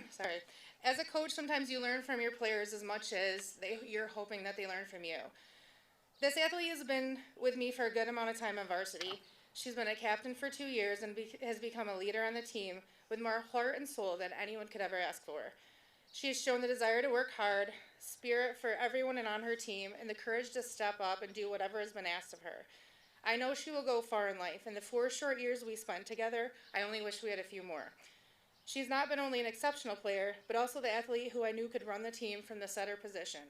[SPEAKER 8] Sorry. As a coach, sometimes you learn from your players as much as you're hoping that they learn from you. This athlete has been with me for a good amount of time on varsity. She's been a captain for 2 years and has become a leader on the team with more heart and soul than anyone could ever ask for. She has shown the desire to work hard, spirit for everyone and on her team, and the courage to step up and do whatever has been asked of her. I know she will go far in life. In the 4 short years we spent together, I only wish we had a few more. She's not been only an exceptional player, but also the athlete who I knew could run the team from the setter position.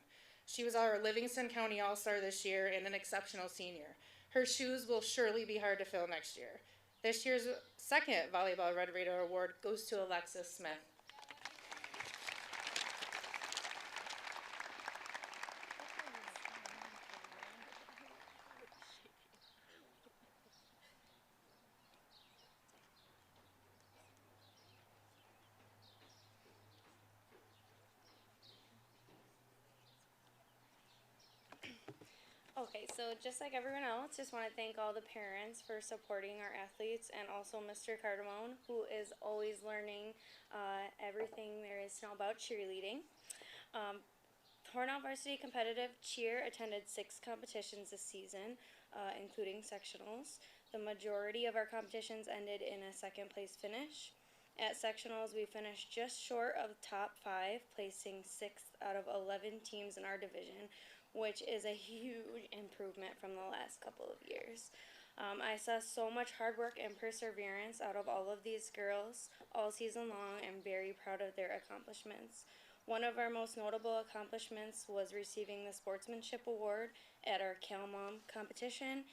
[SPEAKER 8] She was our Livingston County All-Star this year and an exceptional senior. Her shoes will surely be hard to fill next year. This year's second Volleyball Red Raider Award goes to Alexis Smith.
[SPEAKER 9] Okay, so just like everyone else, just want to thank all the parents for supporting our athletes, and also Mr. Cardamone, who is always learning everything there is to know about cheerleading. Hornell Varsity Competitive Cheer attended 6 competitions this season, including sectionals. The majority of our competitions ended in a 2nd place finish. At sectionals, we finished just short of top 5, placing 6th out of 11 teams in our division, which is a huge improvement from the last couple of years. I saw so much hard work and perseverance out of all of these girls all season long, and very proud of their accomplishments. One of our most notable accomplishments was receiving the Sportsmanship Award at our CalMom competition,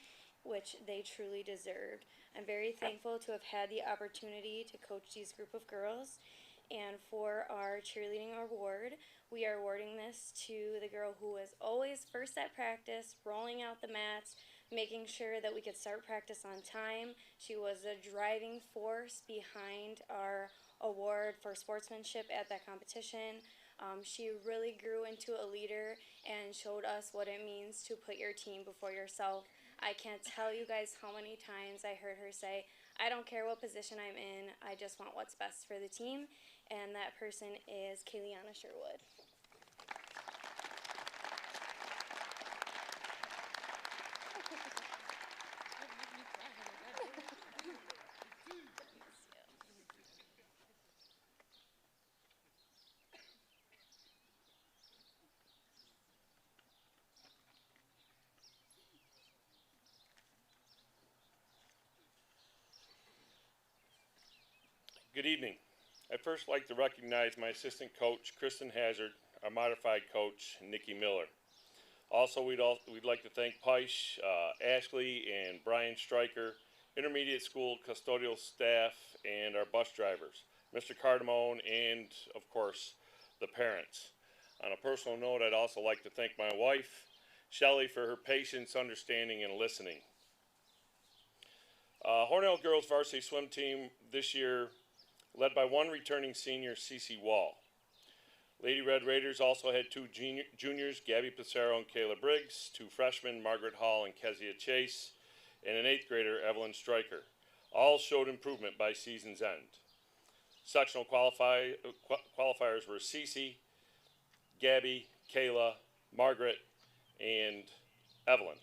[SPEAKER 9] which they truly deserved. I'm very thankful to have had the opportunity to coach these group of girls. And for our cheerleading award, we are awarding this to the girl who was always first at practice, rolling out the mats, making sure that we could start practice on time. She was a driving force behind our award for sportsmanship at that competition. She really grew into a leader and showed us what it means to put your team before yourself. I can't tell you guys how many times I heard her say, I don't care what position I'm in, I just want what's best for the team. And that person is Kayleana Sherwood.
[SPEAKER 10] Good evening. I'd first like to recognize my assistant coach, Kristen Hazard, our modified coach, Nikki Miller. Also, we'd like to thank Peisch, Ashley, and Brian Stryker, intermediate school custodial staff, and our bus drivers, Mr. Cardamone, and, of course, the parents. On a personal note, I'd also like to thank my wife, Shelley, for her patience, understanding, and listening. Hornell girls varsity swim team this year led by one returning senior, Cece Wall. Lady Red Raiders also had two juniors, Gabby Pissarro and Kayla Briggs, two freshmen, Margaret Hall and Kezia Chase, and an 8th grader, Evelyn Stryker. All showed improvement by season's end. Sectional qualifiers were Cece, Gabby, Kayla, Margaret, and Evelyn.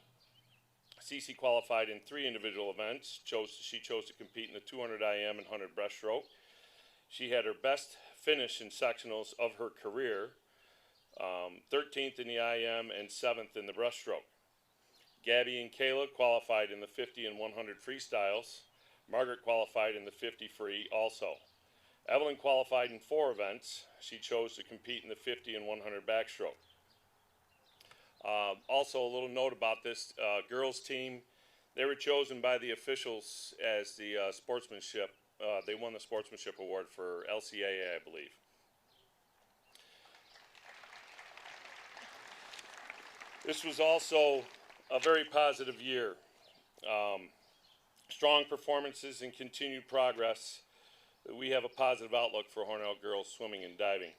[SPEAKER 10] Cece qualified in 3 individual events. She chose to compete in the 200 IM and 100 breaststroke. She had her best finish in sectionals of her career, 13th in the IM and 7th in the breaststroke. Gabby and Kayla qualified in the 50 and 100 freestyles. Margaret qualified in the 50 free also. Evelyn qualified in 4 events. She chose to compete in the 50 and 100 backstroke. Also, a little note about this girls team. They were chosen by the officials as the sportsmanship. They won the sportsmanship award for LCAA, I believe. This was also a very positive year. Strong performances and continued progress. We have a positive outlook for Hornell girls swimming and diving.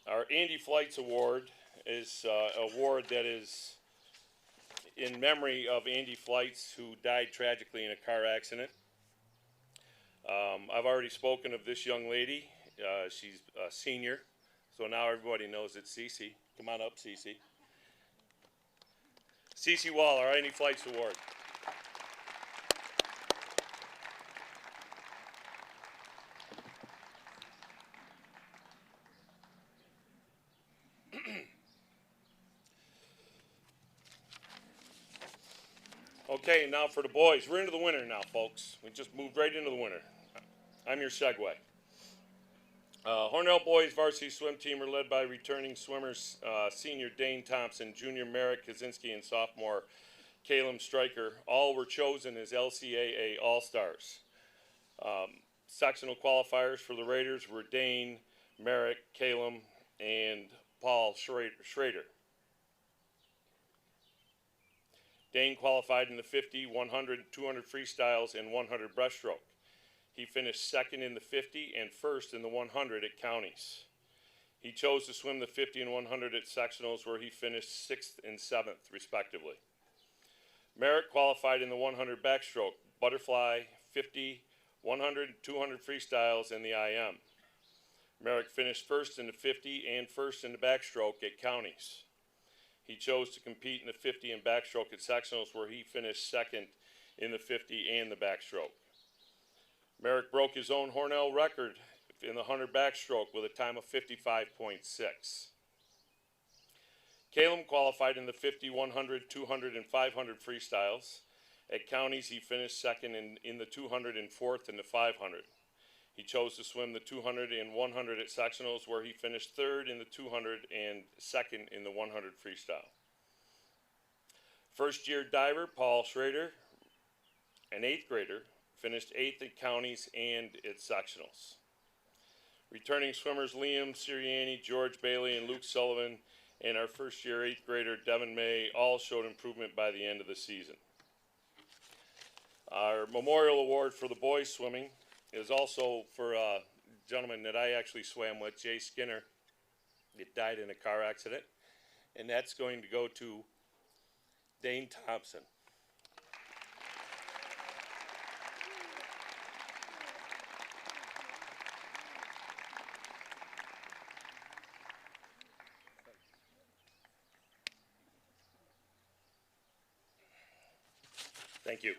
[SPEAKER 10] Our Andy Flights Award is an award that is in memory of Andy Flights, who died tragically in a car accident. I've already spoken of this young lady. She's a senior, so now everybody knows it's Cece. Come on up, Cece. Cece Wall, our Andy Flights Award. Okay, now for the boys. We're into the winter now, folks. We just moved right into the winter. I'm your segue. Hornell boys varsity swim team are led by returning swimmers senior Dane Thompson, junior Merrick Kaczynski, and sophomore Caleb Stryker. All were chosen as LCAA All-Stars. Sectional qualifiers for the Raiders were Dane, Merrick, Caleb, and Paul Schrader. Dane qualified in the 50, 100, 200 freestyles, and 100 breaststroke. He finished 2nd in the 50 and 1st in the 100 at counties. He chose to swim the 50 and 100 at sectionals, where he finished 6th and 7th, respectively. Merrick qualified in the 100 backstroke, butterfly, 50, 100, 200 freestyles, and the IM. Merrick finished 1st in the 50 and 1st in the backstroke at counties. He chose to compete in the 50 and backstroke at sectionals, where he finished 2nd in the 50 and the backstroke. Merrick broke his own Hornell record in the 100 backstroke with a time of 55.6. Caleb qualified in the 50, 100, 200, and 500 freestyles. At counties, he finished 2nd in the 200 and 4th in the 500. He chose to swim the 200 and 100 at sectionals, where he finished 3rd in the 200 and 2nd in the 100 freestyle. First-year diver Paul Schrader, an 8th grader, finished 8th at counties and at sectionals. Returning swimmers Liam Sirianni, George Bailey, and Luke Sullivan, and our first-year 8th grader Devin May all showed improvement by the end of the season. Our memorial award for the boys swimming is also for a gentleman that I actually swam with, Jay Skinner. That died in a car accident, and that's going to go to Dane Thompson. Thank you.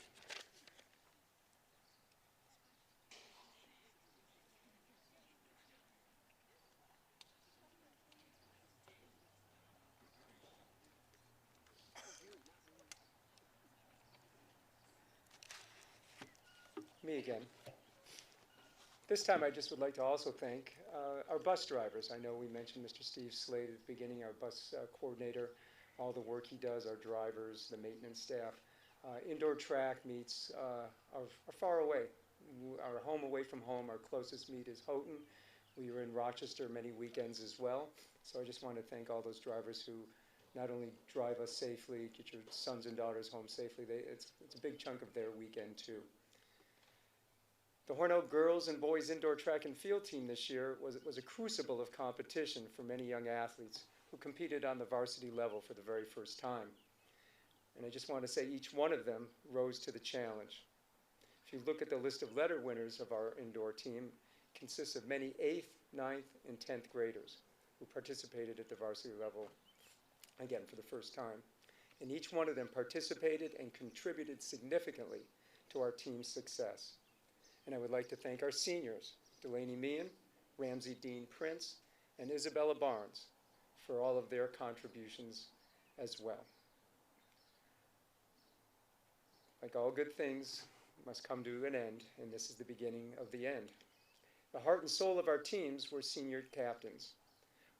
[SPEAKER 7] Me again. This time I just would like to also thank our bus drivers. I know we mentioned Mr. Steve Slade at the beginning, our bus coordinator, all the work he does, our drivers, the maintenance staff. Indoor track meets are far away. Our home away from home, our closest meet is Houghton. We were in Rochester many weekends as well. So I just want to thank all those drivers who not only drive us safely, get your sons and daughters home safely, it's a big chunk of their weekend too. The Hornell girls and boys indoor track and field team this year was a crucible of competition for many young athletes who competed on the varsity level for the very first time. And I just want to say each one of them rose to the challenge. If you look at the list of letter winners of our indoor team, it consists of many 8th, 9th, and 10th graders who participated at the varsity level, again, for the first time. And each one of them participated and contributed significantly to our team's success. And I would like to thank our seniors, Delaney Meehan, Ramsey Dean Prince, and Isabella Barnes, for all of their contributions as well. Like all good things must come to an end, and this is the beginning of the end. The heart and soul of our teams were senior captains,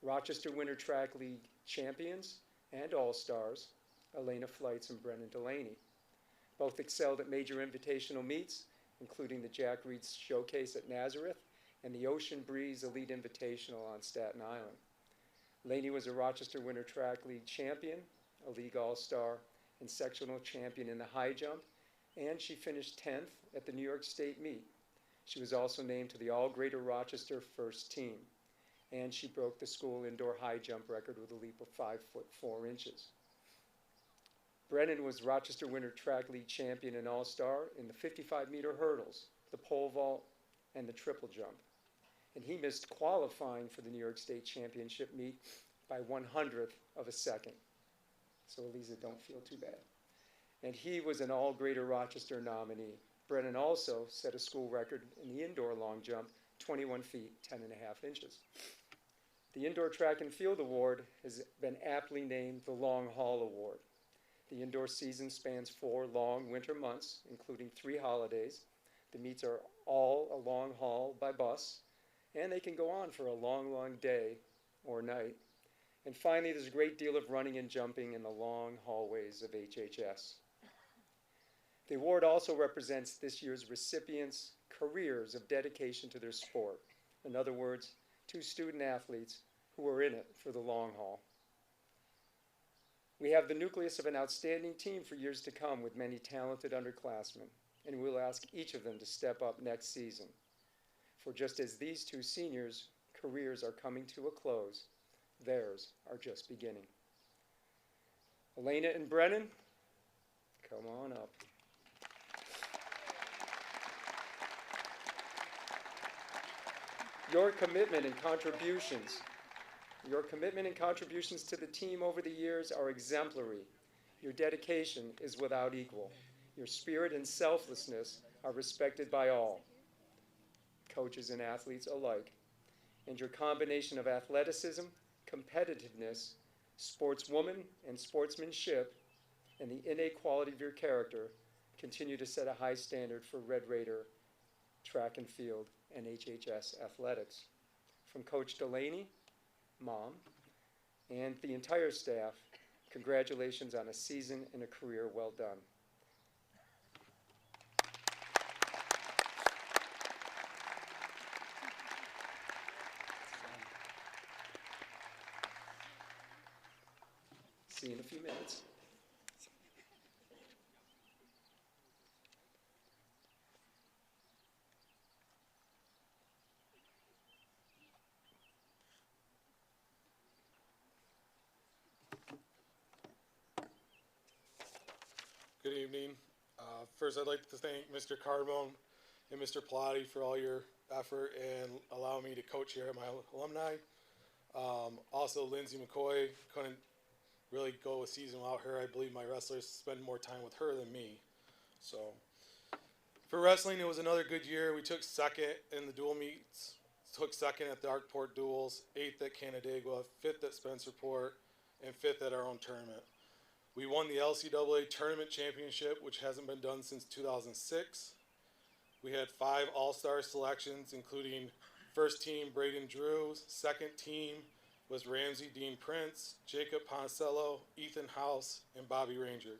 [SPEAKER 7] Rochester Winter Track League champions and all-stars, Elena Flights and Brennan Delaney. Both excelled at major invitational meets, including the Jack Reed Showcase at Nazareth and the Ocean Breeze Elite Invitational on Staten Island. Laney was a Rochester Winter Track League champion, a league all-star, and sectional champion in the high jump, and she finished 10th at the New York State meet. She was also named to the All-Greater Rochester first team, and she broke the school indoor high jump record with a leap of 5 foot 4 inches. Brennan was Rochester Winter Track League champion and all-star in the 55-meter hurdles, the pole vault, and the triple jump. And he missed qualifying for the New York State Championship meet by 1/100 of a second. So Eliza, don't feel too bad. And he was an All-Greater Rochester nominee. Brennan also set a school record in the indoor long jump, 21 feet, 10.5 inches. The Indoor Track and Field Award has been aptly named the Long Haul Award. The indoor season spans 4 long winter months, including 3 holidays. The meets are all a long haul by bus, and they can go on for a long, long day or night. And finally, there's a great deal of running and jumping in the long hallways of HHS. The award also represents this year's recipients' careers of dedication to their sport. In other words, 2 student athletes who are in it for the long haul. We have the nucleus of an outstanding team for years to come with many talented underclassmen, and we'll ask each of them to step up next season. For just as these 2 seniors' careers are coming to a close, theirs are just beginning. Elena and Brennan, come on up. Your commitment and contributions to the team over the years are exemplary. Your dedication is without equal. Your spirit and selflessness are respected by all, coaches and athletes alike. And your combination of athleticism, competitiveness, sportswoman and sportsmanship, and the innate quality of your character continue to set a high standard for Red Raider track and field and HHS athletics. From Coach Delaney, Mom, and the entire staff, congratulations on a season and a career well done. See you in a few minutes.
[SPEAKER 11] Good evening. First, I'd like to thank Mr. Carbone and Mr. Plotty for all your effort and allowing me to coach here at my alumni. Also, Lindsay McCoy, couldn't really go a season without her. I believe my wrestlers spend more time with her than me. So, for wrestling, it was another good year. We took second in the dual meets, took second at the Arkport duels, 8th at Canandaigua, 5th at Spencerport, and 5th at our own tournament. We won the LCAA Tournament Championship, which hasn't been done since 2006. We had 5 all-star selections, including first team Braden Drew, second team was Ramsey Dean Prince, Jacob Poncello, Ethan House, and Bobby Ranger.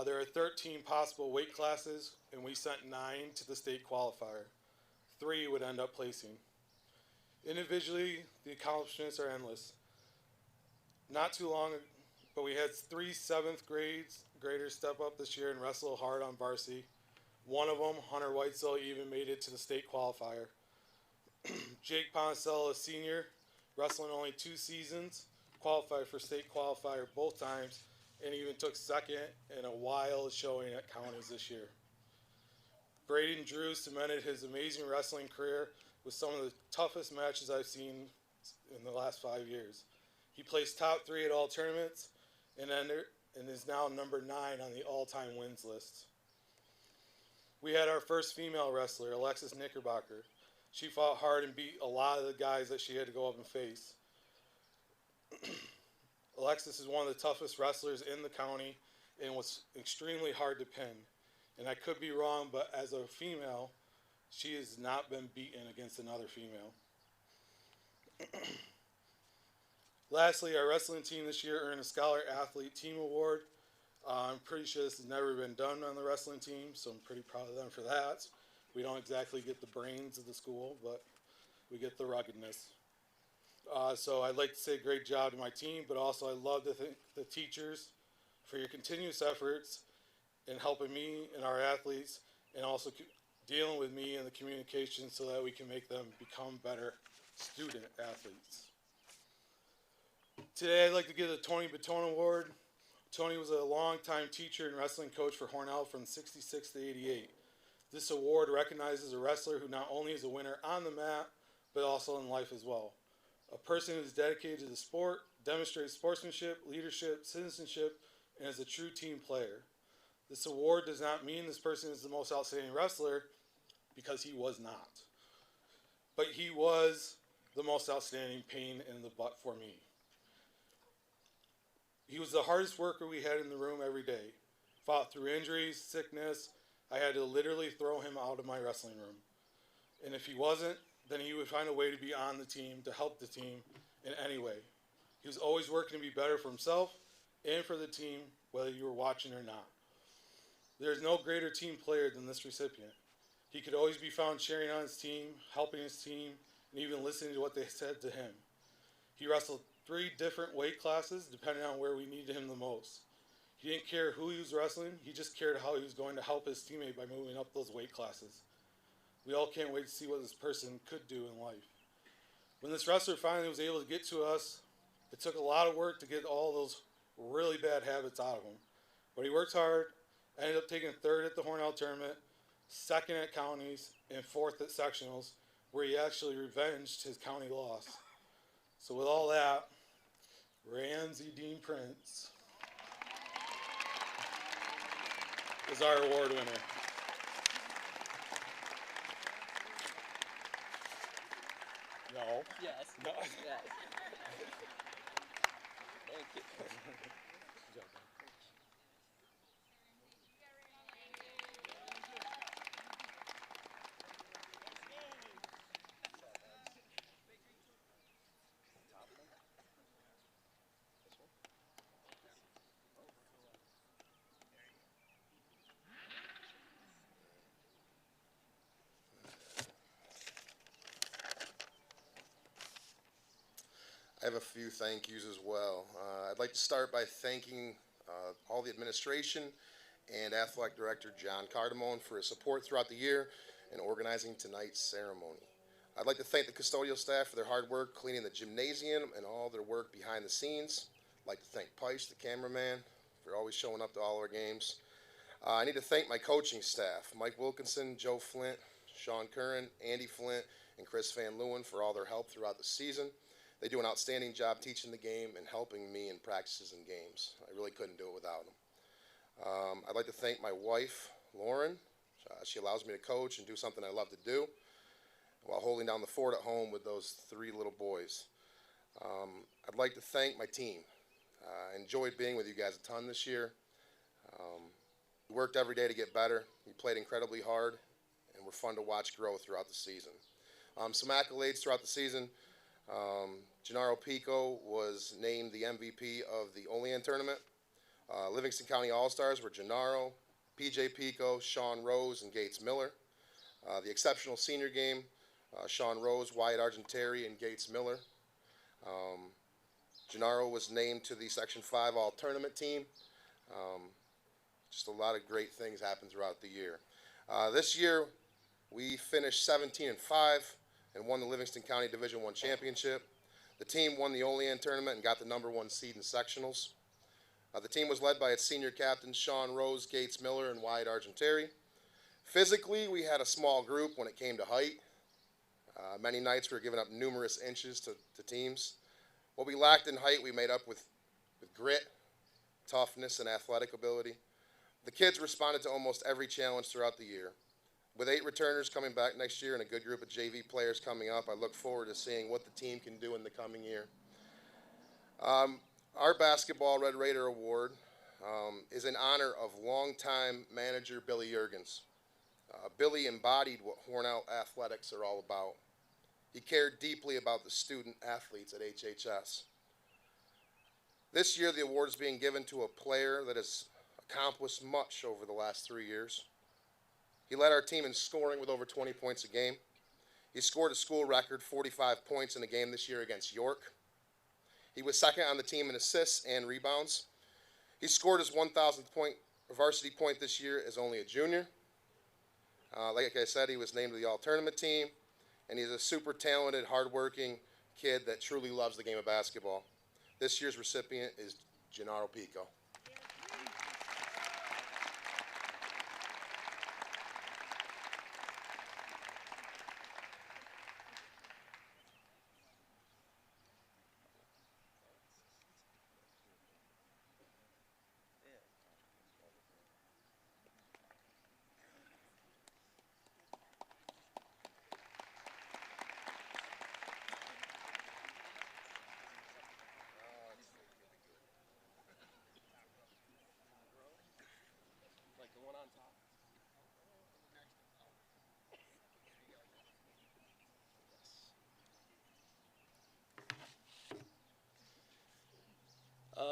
[SPEAKER 11] There are 13 possible weight classes, and we sent 9 to the state qualifier. 3 would end up placing. Individually, the accomplishments are endless. Not too long, but we had 3 7th graders step up this year and wrestle hard on varsity. One of them, Hunter Whitesell, even made it to the state qualifier. Jake Poncello, a senior, wrestling only 2 seasons, qualified for state qualifier both times, and even took second in a wild showing at counties this year. Braden Drew cemented his amazing wrestling career with some of the toughest matches I've seen in the last 5 years. He placed top 3 at all tournaments and is now number 9 on the all-time wins list. We had our first female wrestler, Alexis Knickerbocker. She fought hard and beat a lot of the guys that she had to go up and face. Alexis is one of the toughest wrestlers in the county and was extremely hard to pin. And I could be wrong, but as a female, she has not been beaten against another female. Lastly, our wrestling team this year earned a Scholar Athlete Team Award. I'm pretty sure this has never been done on the wrestling team, so I'm pretty proud of them for that. We don't exactly get the brains of the school, but we get the ruggedness. So I'd like to say great job to my team, but also I'd love to thank the teachers for your continuous efforts in helping me and our athletes, and also dealing with me and the communication so that we can make them become better student athletes. Today I'd like to give the Tony Baton Award. Tony was a longtime teacher and wrestling coach for Hornell from 66 to 88. This award recognizes a wrestler who not only is a winner on the mat, but also in life as well. A person who is dedicated to the sport, demonstrates sportsmanship, leadership, citizenship, and is a true team player. This award does not mean this person is the most outstanding wrestler, because he was not. But he was the most outstanding pain in the butt for me. He was the hardest worker we had in the room every day. Fought through injuries, sickness. I had to literally throw him out of my wrestling room. And if he wasn't, then he would find a way to be on the team, to help the team in any way. He was always working to be better for himself and for the team, whether you were watching or not. There's no greater team player than this recipient. He could always be found cheering on his team, helping his team, and even listening to what they said to him. He wrestled 3 different weight classes depending on where we needed him the most. He didn't care who he was wrestling, he just cared how he was going to help his teammate by moving up those weight classes. We all can't wait to see what this person could do in life. When this wrestler finally was able to get to us, it took a lot of work to get all those really bad habits out of him. But he worked hard, ended up taking 3rd at the Hornell tournament, 2nd at counties, and 4th at sectionals, where he actually revenged his county loss. So with all that, Ramsey Dean Prince is our award winner. No.
[SPEAKER 12] Yes.
[SPEAKER 11] No.
[SPEAKER 12] Yes. Thank you.
[SPEAKER 13] I have a few thank yous as well. I'd like to start by thanking all the administration and athletic director John Cardamone for his support throughout the year and organizing tonight's ceremony. I'd like to thank the custodial staff for their hard work cleaning the gymnasium and all their work behind the scenes. I'd like to thank Pice, the cameraman, for always showing up to all our games. I need to thank my coaching staff, Mike Wilkinson, Joe Flint, Sean Curran, Andy Flint, and Chris Van Leeuwen for all their help throughout the season. They do an outstanding job teaching the game and helping me in practices and games. I really couldn't do it without them. I'd like to thank my wife, Lauren. She allows me to coach and do something I love to do while holding down the fort at home with those 3 little boys. I'd like to thank my team. I enjoyed being with you guys a ton this year. We worked every day to get better. We played incredibly hard, were fun to watch grow throughout the season. Some accolades throughout the season. Gennaro Pico was named the MVP of the Olean tournament. Livingston County All-Stars were Gennaro, PJ Pico, Sean Rose, and Gates Miller. The exceptional senior game, Sean Rose, Wyatt Argenteri, and Gates Miller. Gennaro was named to the Section 5 All-Tournament team. Just a lot of great things happened throughout the year. This year, we finished 17-5 and won the Livingston County Division I championship. The team won the Olean tournament and got the #1 seed in sectionals. The team was led by its senior captains, Sean Rose, Gates Miller, and Wyatt Argenteri. Physically, we had a small group when it came to height. Many nights we were giving up numerous inches to teams. What we lacked in height, we made up with grit, toughness, and athletic ability. The kids responded to almost every challenge throughout the year. With 8 returners coming back next year and a good group of JV players coming up, I look forward to seeing what the team can do in the coming year. Our Basketball Red Raider Award is in honor of longtime manager Billy Juergens. Billy embodied what Hornell athletics are all about. He cared deeply about the student athletes at HHS. This year, the award is being given to a player that has accomplished much over the last 3 years. He led our team in scoring with over 20 points a game. He scored a school record 45 points in a game this year against York. He was second on the team in assists and rebounds. He scored his 1,000th varsity point this year as only a junior. Like I said, he was named to the all-tournament team, and he's a super talented, hardworking kid that truly loves the game of basketball. This year's recipient is Gennaro Pico.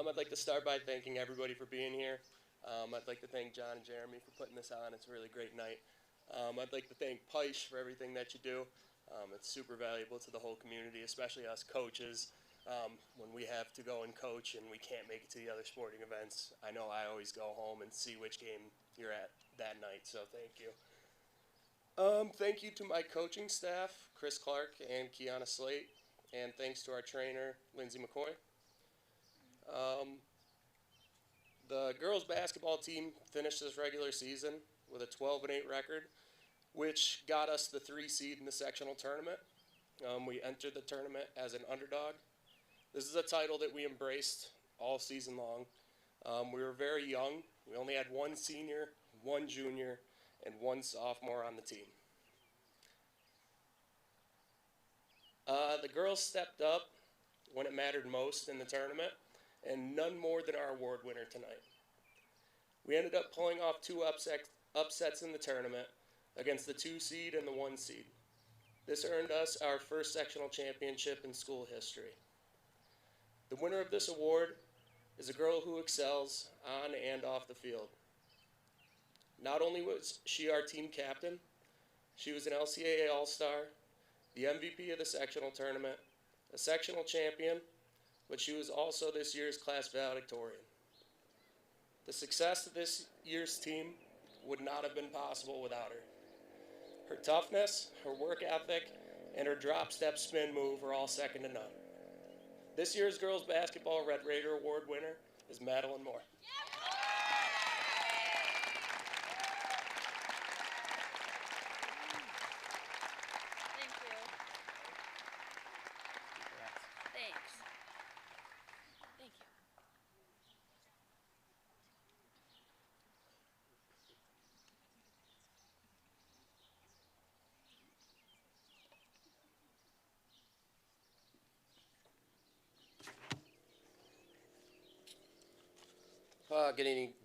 [SPEAKER 12] I'd like to start by thanking everybody for being here. I'd like to thank John and Jeremy for putting this on. It's a really great night. I'd like to thank Peisch for everything that you do. It's super valuable to the whole community, especially us coaches. When we have to go and coach and we can't make it to the other sporting events, I know I always go home and see which game you're at that night, so thank you. Thank you to my coaching staff, Chris Clark and Kiana Slate, and thanks to our trainer, Lindsay McCoy. The girls basketball team finished this regular season with a 12-8 record, which got us the 3 seed in the sectional tournament. We entered the tournament as an underdog. This is a title that we embraced all season long. We were very young. We only had 1 senior, 1 junior, and 1 sophomore on the team. The girls stepped up when it mattered most in the tournament, and none more than our award winner tonight. We ended up pulling off 2 upsets in the tournament against the 2 seed and the 1 seed. This earned us our first sectional championship in school history. The winner of this award is a girl who excels on and off the field. Not only was she our team captain, she was an LCAA All-Star, the MVP of the sectional tournament, a sectional champion, but she was also this year's class valedictorian. The success of this year's team would not have been possible without her. Her toughness, her work ethic, and her drop step spin move are all second to none. This year's girls basketball Red Raider Award winner is Madeline Moore.
[SPEAKER 14] Thank you. Thanks. Thank you.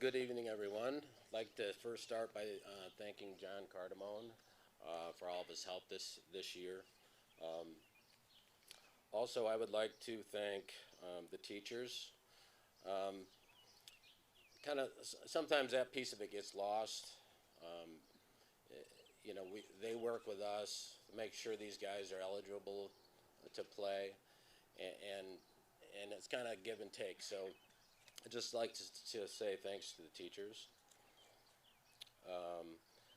[SPEAKER 15] Good evening, everyone. I'd like to first start by thanking John Cardamone for all of his help this year. Also, I would like to thank the teachers. Sometimes that piece of it gets lost. You know, they work with us to make sure these guys are eligible to play, and it's kind of give and take. So I'd just like to say thanks to the teachers.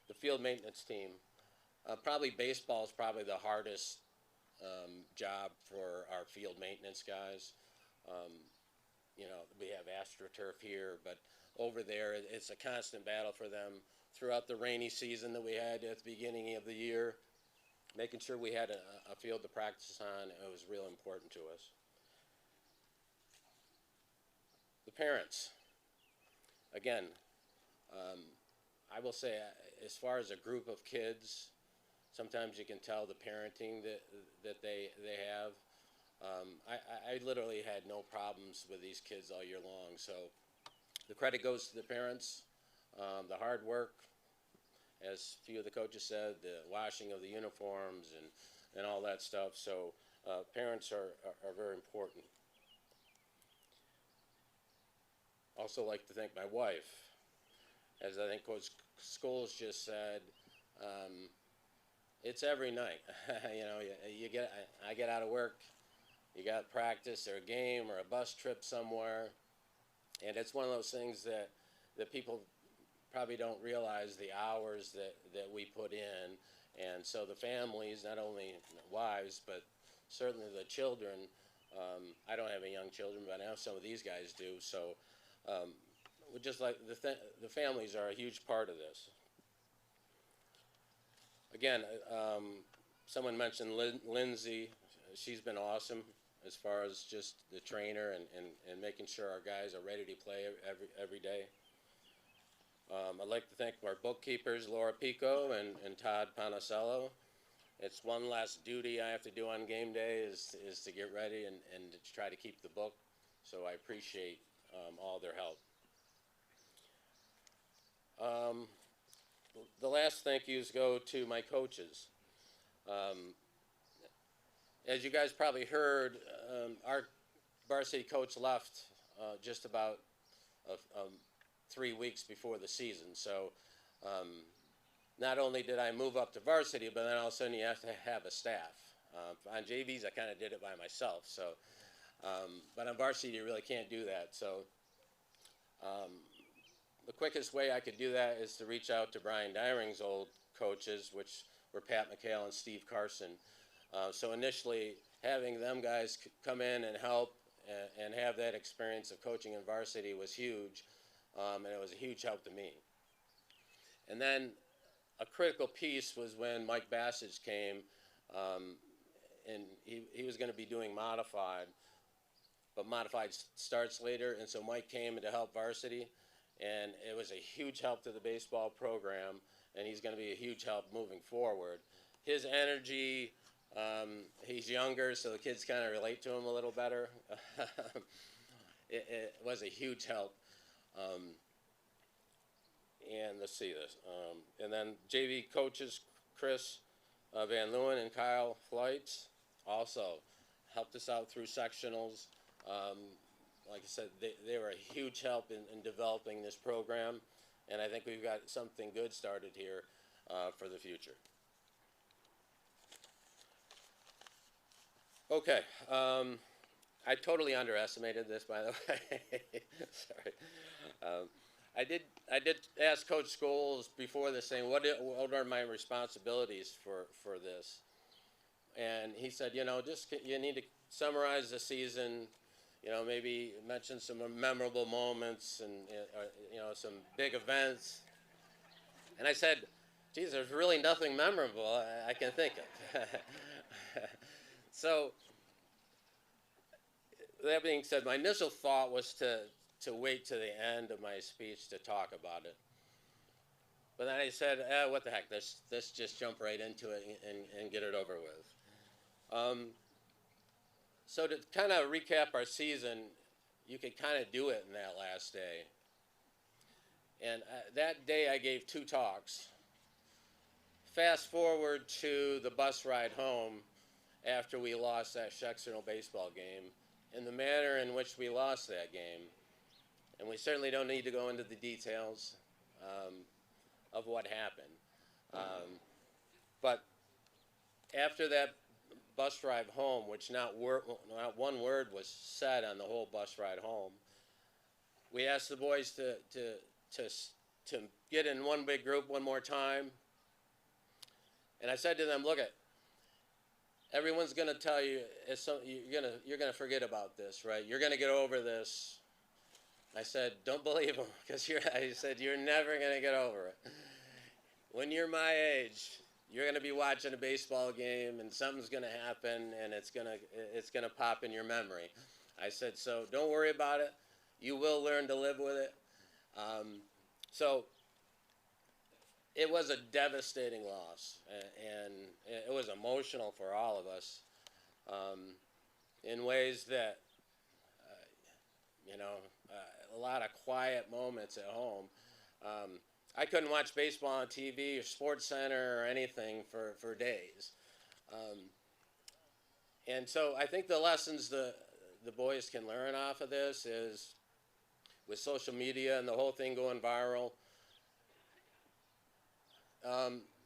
[SPEAKER 15] The field maintenance team, probably baseball is probably the hardest job for our field maintenance guys. You know, we have AstroTurf here, but over there it's a constant battle for them throughout the rainy season that we had at the beginning of the year. Making sure we had a field to practice on, it was real important to us. The parents, again, I will say, as far as a group of kids, sometimes you can tell the parenting that they have. I literally had no problems with these kids all year long. So the credit goes to the parents, the hard work, as a few of the coaches said, the washing of the uniforms and all that stuff. So parents are very important. Also like to thank my wife. As I think Coach Scholes just said, it's every night. You know, I get out of work, you got practice or a game or a bus trip somewhere, and it's one of those things that people probably don't realize the hours that we put in. And so the families, not only wives, but certainly the children, I don't have any young children, but I know some of these guys do. So we just like the families are a huge part of this. Again, someone mentioned Lindsay. She's been awesome as far as just the trainer and making sure our guys are ready to play every day. I'd like to thank our bookkeepers, Laura Pico and Todd Panicello. It's one last duty I have to do on game day is to get ready and to try to keep the book. So I appreciate all their help. The last thank yous go to my coaches. As you guys probably heard, our varsity coach left just about 3 weeks before the season. So not only did I move up to varsity, but then all of a sudden you have to have a staff. On JVs, I kind of did it by myself. So, but on varsity, you really can't do that. So the quickest way I could do that is to reach out to Brian Dyring's old coaches, which were Pat McHale and Steve Carson. So initially, having them guys come in and help and have that experience of coaching in varsity was huge, and it was a huge help to me. And then a critical piece was when Mike Bassage came, and he was going to be doing modified, but modified starts later, and so Mike came to help varsity, and it was a huge help to the baseball program, and he's going to be a huge help moving forward. His energy, he's younger, so the kids kind of relate to him a little better. It was a huge help. And let's see this. And then JV coaches Chris Van Leeuwen and Kyle Flights also helped us out through sectionals. Like I said, they were a huge help in developing this program, and I think we've got something good started here for the future. Okay, I totally underestimated this, by the way. Sorry. I did ask Coach Scholes before this thing, what are my responsibilities for this? And he said, you know, you need to summarize the season, you know, maybe mention some memorable moments and, you know, some big events. And I said, geez, there's really nothing memorable I can think of. So, that being said, my initial thought was to wait to the end of my speech to talk about it. But then I said, what the heck, let's just jump right into it and get it over with. So to kind of recap our season, you could kind of do it in that last day. And that day I gave 2 talks. fast forward to the bus ride home after we lost that sectional baseball game and the manner in which we lost that game. And we certainly don't need to go into the details of what happened. But after that bus ride home, which not one word was said on the whole bus ride home, we asked the boys to get in one big group one more time. And I said to them, look, everyone's going to tell you, you're going to forget about this, right? You're going to get over this. I said, don't believe them, because I said, you're never going to get over it. When you're my age, you're going to be watching a baseball game, and something's going to happen, and it's going to pop in your memory. I said, so don't worry about it. You will learn to live with it. So it was a devastating loss, and it was emotional for all of us in ways that, a lot of quiet moments at home. I couldn't watch baseball on TV or Sports Center or anything for days. And so I think the lessons the boys can learn off of this is, with social media and the whole thing going viral,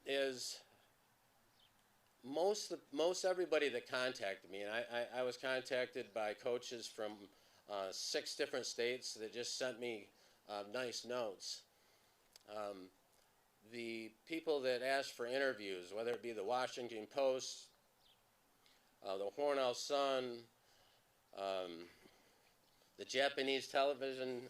[SPEAKER 15] is most everybody that contacted me, and I was contacted by coaches from 6 different states that just sent me nice notes. The people that asked for interviews, whether it be the Washington Post, the Hornell Sun, the Japanese television,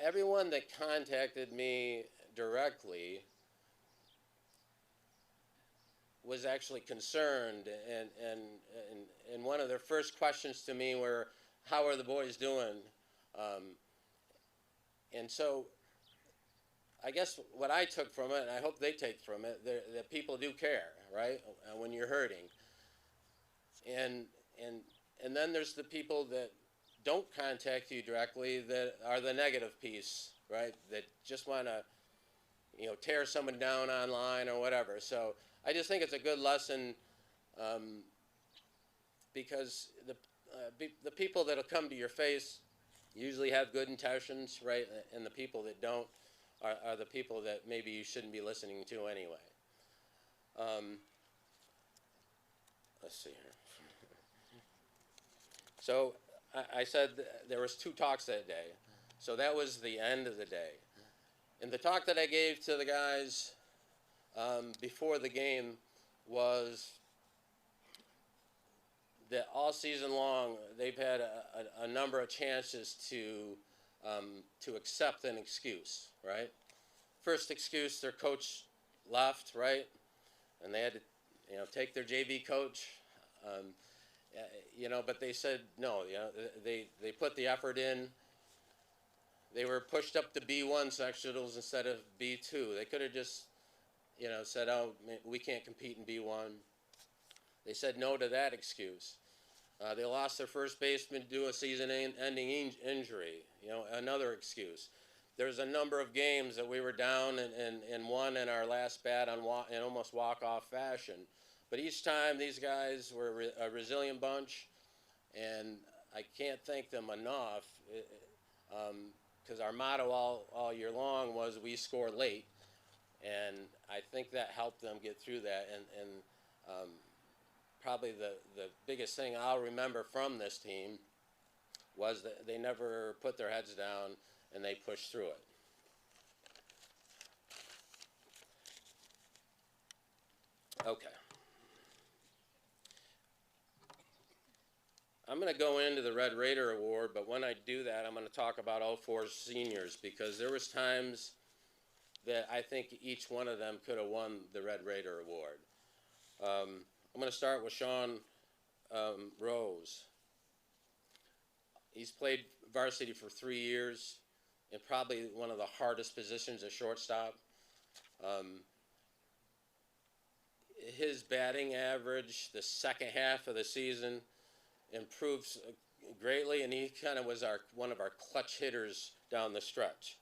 [SPEAKER 15] everyone that contacted me directly was actually concerned, and one of their first questions to me were, how are the boys doing? And so I guess what I took from it, and I hope they take from it, that people do care, right, when you're hurting. And then there's the people that don't contact you directly that are the negative piece, right, that just want to, tear someone down online or whatever. So I just think it's a good lesson, because the people that'll come to your face usually have good intentions, right, and the people that don't are the people that maybe you shouldn't be listening to anyway. Let's see here. So I said there was 2 talks that day. So that was the end of the day. And the talk that I gave to the guys before the game was that all season long they've had a number of chances to accept an excuse, right? First excuse, their coach left, right? And they had to, take their JV coach. But they said no. They put the effort in. They were pushed up to B1 sectionals instead of B2. They could have just, said, oh, we can't compete in B1. They said no to that excuse. They lost their first baseman due to a season-ending injury. Another excuse. There's a number of games that we were down and won in our last bat in almost walk-off fashion. But each time, these guys were a resilient bunch, and I can't thank them enough, because our motto all year long was we score late, and I think that helped them get through that. And probably the biggest thing I'll remember from this team was that they never put their heads down, and they pushed through it. Okay. I'm going to go into the Red Raider Award, but when I do that, I'm going to talk about all 4 seniors, because there was times that I think each one of them could have won the Red Raider Award. I'm going to start with Sean Rose. He's played varsity for 3 years in probably one of the hardest positions at shortstop. His batting average the second half of the season improves greatly, and he kind of was one of our clutch hitters down the stretch.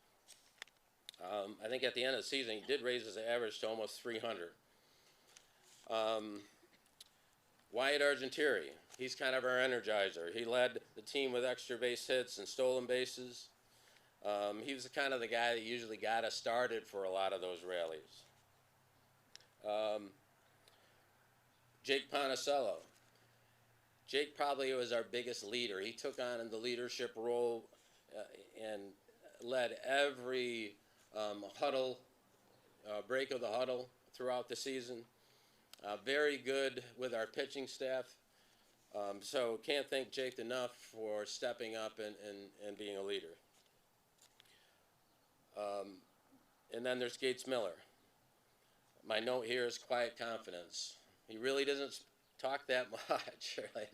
[SPEAKER 15] I think at the end of the season, he did raise his average to almost 300. Wyatt Argentieri, he's kind of our energizer. He led the team with extra base hits and stolen bases. He was kind of the guy that usually got us started for a lot of those rallies. Jake Ponicello. Jake probably was our biggest leader. He took on the leadership role and led every huddle, break of the huddle throughout the season. Very good with our pitching staff. So can't thank Jake enough for stepping up and being a leader. And then there's Gates Miller. My note here is quiet confidence. He really doesn't talk that much, right?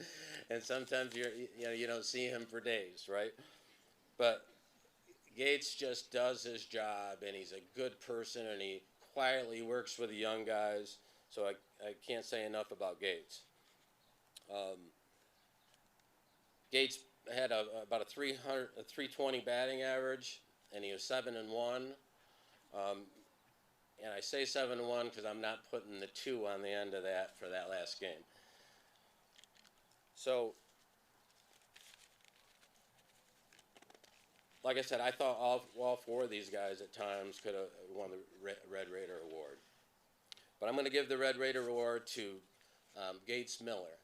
[SPEAKER 15] And sometimes you don't see him for days, right? But Gates just does his job, and he's a good person, and he quietly works with the young guys. So I can't say enough about Gates. Gates had about a 320 batting average, and he was 7-1. And I say 7-1 because I'm not putting the 2 on the end of that for that last game. So, like I said, I thought all 4 of these guys at times could have won the Red Raider Award. But I'm going to give the Red Raider Award to Gates Miller.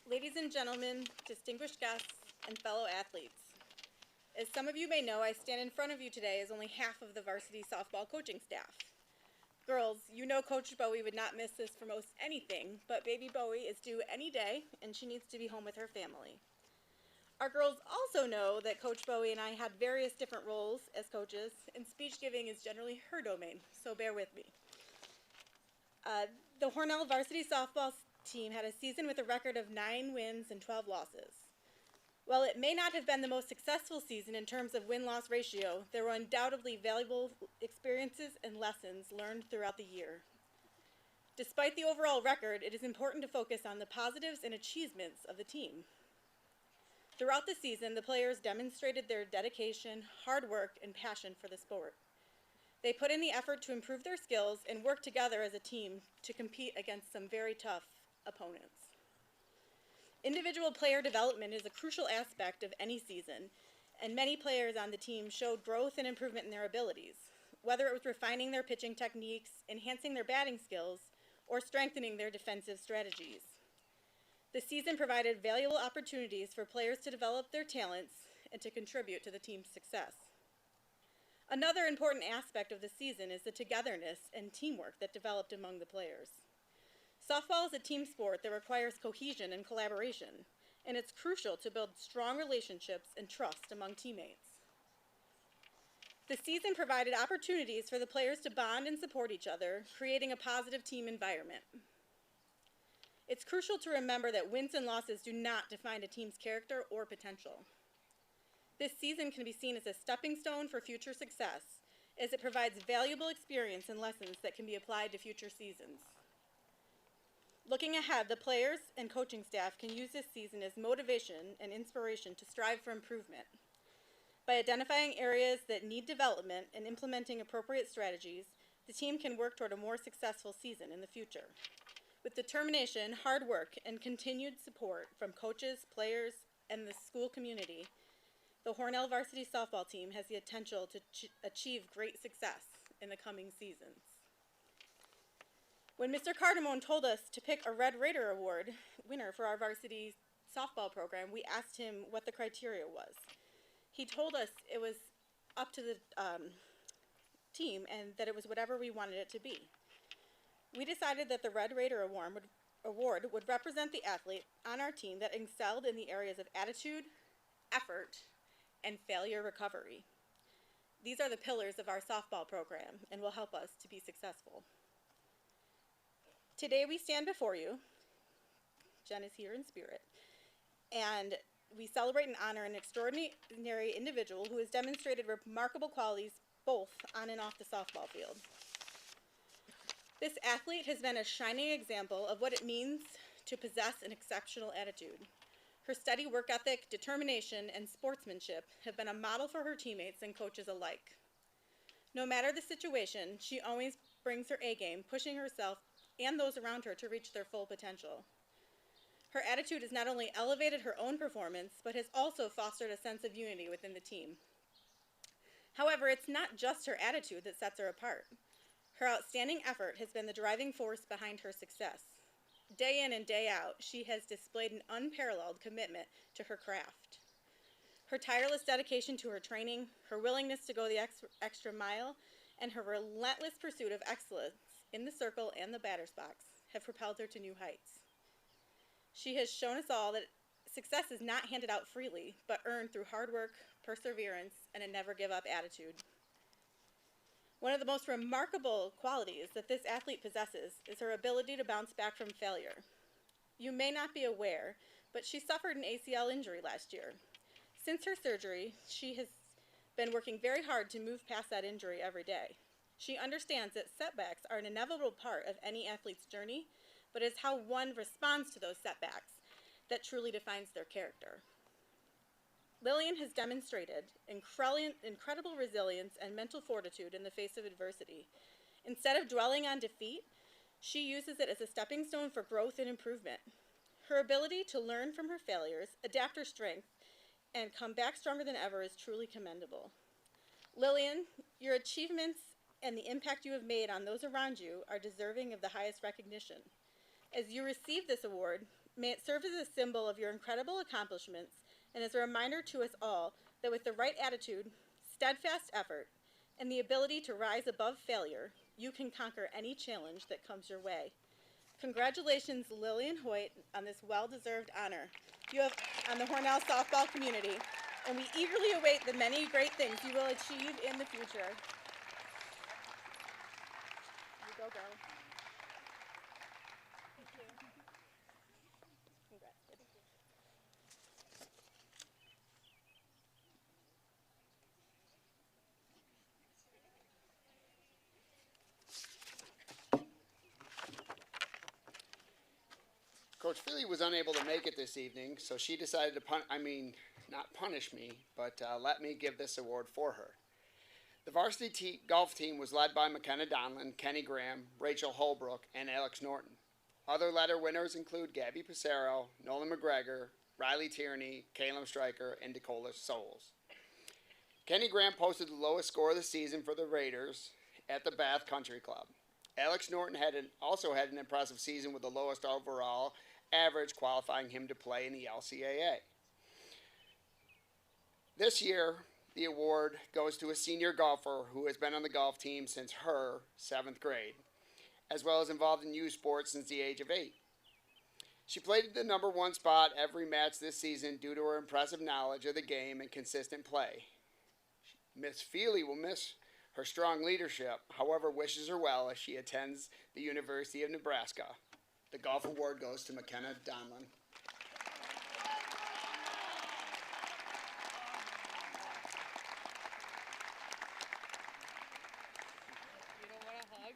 [SPEAKER 16] Ladies and gentlemen, distinguished guests, and fellow athletes. As some of you may know, I stand in front of you today as only half of the varsity softball coaching staff. Girls, you know Coach Bowie would not miss this for most anything, but baby Bowie is due any day, and she needs to be home with her family. Our girls also know that Coach Bowie and I had various different roles as coaches, and speech giving is generally her domain, so bear with me. The Hornell varsity softball team had a season with a record of 9 wins and 12 losses. While it may not have been the most successful season in terms of win-loss ratio, there were undoubtedly valuable experiences and lessons learned throughout the year. Despite the overall record, it is important to focus on the positives and achievements of the team. Throughout the season, the players demonstrated their dedication, hard work, and passion for the sport. They put in the effort to improve their skills and work together as a team to compete against some very tough opponents. Individual player development is a crucial aspect of any season, and many players on the team showed growth and improvement in their abilities, whether it was refining their pitching techniques, enhancing their batting skills, or strengthening their defensive strategies. The season provided valuable opportunities for players to develop their talents and to contribute to the team's success. Another important aspect of the season is the togetherness and teamwork that developed among the players. Softball is a team sport that requires cohesion and collaboration, and it's crucial to build strong relationships and trust among teammates. The season provided opportunities for the players to bond and support each other, creating a positive team environment. It's crucial to remember that wins and losses do not define a team's character or potential. This season can be seen as a stepping stone for future success, as it provides valuable experience and lessons that can be applied to future seasons. Looking ahead, the players and coaching staff can use this season as motivation and inspiration to strive for improvement. By identifying areas that need development and implementing appropriate strategies, the team can work toward a more successful season in the future. With determination, hard work, and continued support from coaches, players, and the school community, the Hornell varsity softball team has the potential to achieve great success in the coming seasons. When Mr. Cardamone told us to pick a Red Raider Award winner for our varsity softball program, we asked him what the criteria was. He told us it was up to the team and that it was whatever we wanted it to be. We decided that the Red Raider Award would represent the athlete on our team that excelled in the areas of attitude, effort, and failure recovery. These are the pillars of our softball program and will help us to be successful. Today we stand before you. Jen is here in spirit. And we celebrate and honor an extraordinary individual who has demonstrated remarkable qualities both on and off the softball field. This athlete has been a shining example of what it means to possess an exceptional attitude. Her steady work ethic, determination, and sportsmanship have been a model for her teammates and coaches alike. No matter the situation, she always brings her A game, pushing herself and those around her to reach their full potential. Her attitude has not only elevated her own performance, but has also fostered a sense of unity within the team. However, it's not just her attitude that sets her apart. Her outstanding effort has been the driving force behind her success. Day in and day out, she has displayed an unparalleled commitment to her craft. Her tireless dedication to her training, her willingness to go the extra mile, and her relentless pursuit of excellence in the circle and the batter's box have propelled her to new heights. She has shown us all that success is not handed out freely, but earned through hard work, perseverance, and a never-give-up attitude. One of the most remarkable qualities that this athlete possesses is her ability to bounce back from failure. You may not be aware, but she suffered an ACL injury last year. Since her surgery, she has been working very hard to move past that injury every day. She understands that setbacks are an inevitable part of any athlete's journey, but it's how one responds to those setbacks that truly defines their character. Lillian has demonstrated incredible resilience and mental fortitude in the face of adversity. Instead of dwelling on defeat, she uses it as a stepping stone for growth and improvement. Her ability to learn from her failures, adapt her strength, and come back stronger than ever is truly commendable. Lillian, your achievements and the impact you have made on those around you are deserving of the highest recognition. As you receive this award, may it serve as a symbol of your incredible accomplishments and as a reminder to us all that with the right attitude, steadfast effort, and the ability to rise above failure, you can conquer any challenge that comes your way. Congratulations, Lillian Hoyt, on this well-deserved honor you have on the Hornell softball community, and we eagerly await the many great things you will achieve in the future. You go, girl. Thank you. Congrats.
[SPEAKER 1] Coach Philly was unable to make it this evening, so she decided to not punish me, but let me give this award for her. The varsity golf team was led by McKenna Donlin, Kenny Graham, Rachel Holbrook, and Alex Norton. Other letter winners include Gabby Passero, Nolan McGregor, Riley Tierney, Caleb Stryker, and Decola Souls. Kenny Graham posted the lowest score of the season for the Raiders at the Bath Country Club. Alex Norton also had an impressive season with the lowest overall average, qualifying him to play in the LCAA. This year, the award goes to a senior golfer who has been on the golf team since her 7th grade, as well as involved in youth sports since the age of 8. She played at the number 1 spot every match this season due to her impressive knowledge of the game and consistent play. Miss Feely will miss her strong leadership, however, wishes her well as she attends the University of Nebraska. The golf award goes to McKenna Donlin.
[SPEAKER 2] You don't want a hug?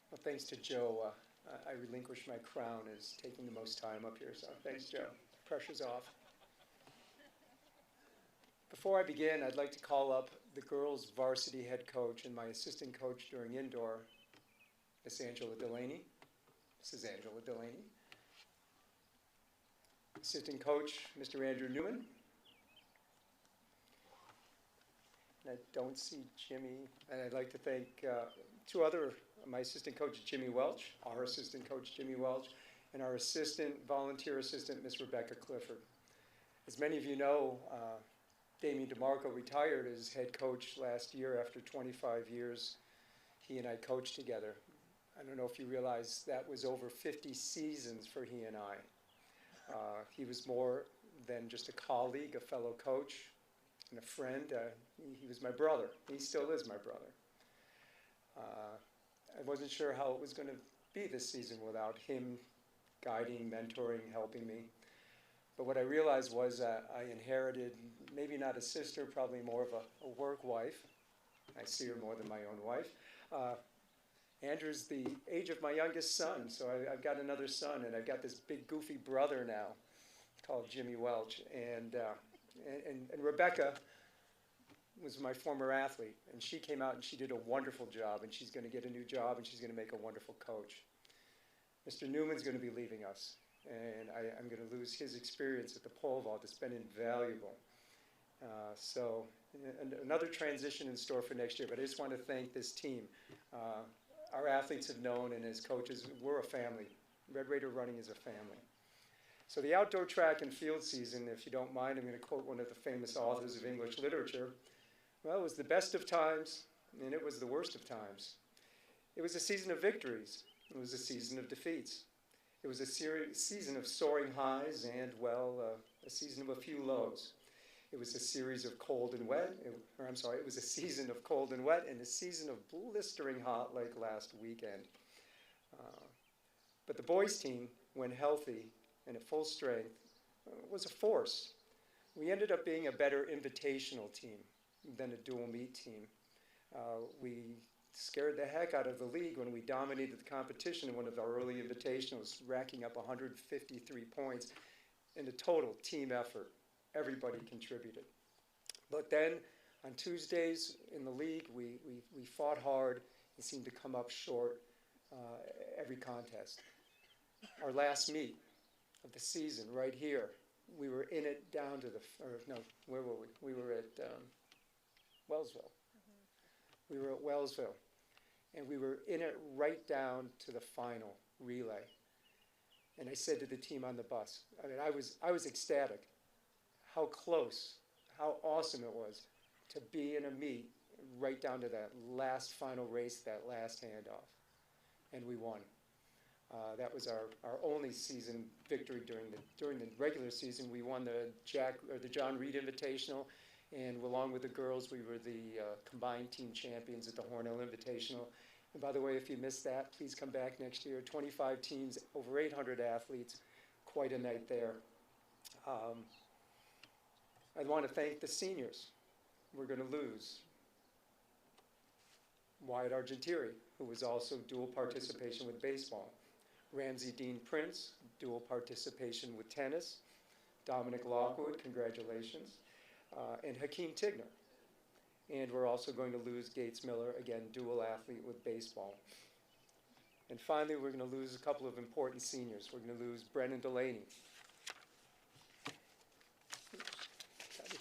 [SPEAKER 7] Well, thanks to Joe, I relinquish my crown as taking the most time up here, so thanks, Joe. Pressure's off. Before I begin, I'd like to call up the girls' varsity head coach and my assistant coach during indoor, Miss Angela Delaney. Mrs. Angela Delaney. Assistant coach, Mr. Andrew Newman. I don't see Jimmy. And I'd like to thank my assistant coach, Jimmy Welch, our assistant coach, Jimmy Welch, and our volunteer assistant, Miss Rebecca Clifford. As many of you know, Damien DeMarco retired as head coach last year after 25 years. He and I coached together. I don't know if you realize that was over 50 seasons for he and I. He was more than just a colleague, a fellow coach, and a friend. He was my brother. He still is my brother. I wasn't sure how it was going to be this season without him guiding, mentoring, helping me. But what I realized was that I inherited, maybe not a sister, probably more of a work wife. I see her more than my own wife. Andrew's the age of my youngest son, so I've got another son, and I've got this big goofy brother now called Jimmy Welch. And Rebecca was my former athlete, and she came out and she did a wonderful job, and she's going to get a new job, and she's going to make a wonderful coach. Mr. Newman's going to be leaving us, and I'm going to lose his experience at the pole vault. It's been invaluable. So another transition in store for next year, but I just want to thank this team. Our athletes have known, and as coaches, we're a family. Red Raider running is a family. So the outdoor track and field season, if you don't mind, I'm going to quote one of the famous authors of English literature. Well, it was the best of times, and it was the worst of times. It was a season of victories. It was a season of defeats. It was a season of soaring highs and, well, a season of a few lows. It was a series of cold and wet, it was a season of cold and wet and a season of blistering hot like last weekend. But the boys' team, when healthy and at full strength, was a force. We ended up being a better invitational team than a dual meet team. We scared the heck out of the league when we dominated the competition in one of our early invitationals, racking up 153 points in a total team effort. Everybody contributed. But then on Tuesdays in the league, we fought hard and seemed to come up short every contest. Our last meet of the season right here, we were in it down to where were we? We were at Wellsville. We were at Wellsville, and we were in it right down to the final relay. And I said to the team on the bus, I mean, I was ecstatic. How close, how awesome it was to be in a meet right down to that last final race, that last handoff. And we won. That was our only season victory during the regular season. We won the John Reed Invitational, and along with the girls, we were the combined team champions at the Hornell Invitational. And by the way, if you missed that, please come back next year. 25 teams, over 800 athletes, quite a night there. I want to thank the seniors. We're going to lose Wyatt Argentieri, who was also dual participation with baseball. Ramsey Dean Prince, dual participation with tennis. Dominic Lockwood, congratulations. And Hakeem Tigner. And we're also going to lose Gates Miller, again, dual athlete with baseball. And finally, we're going to lose a couple of important seniors. We're going to lose Brennan Delaney.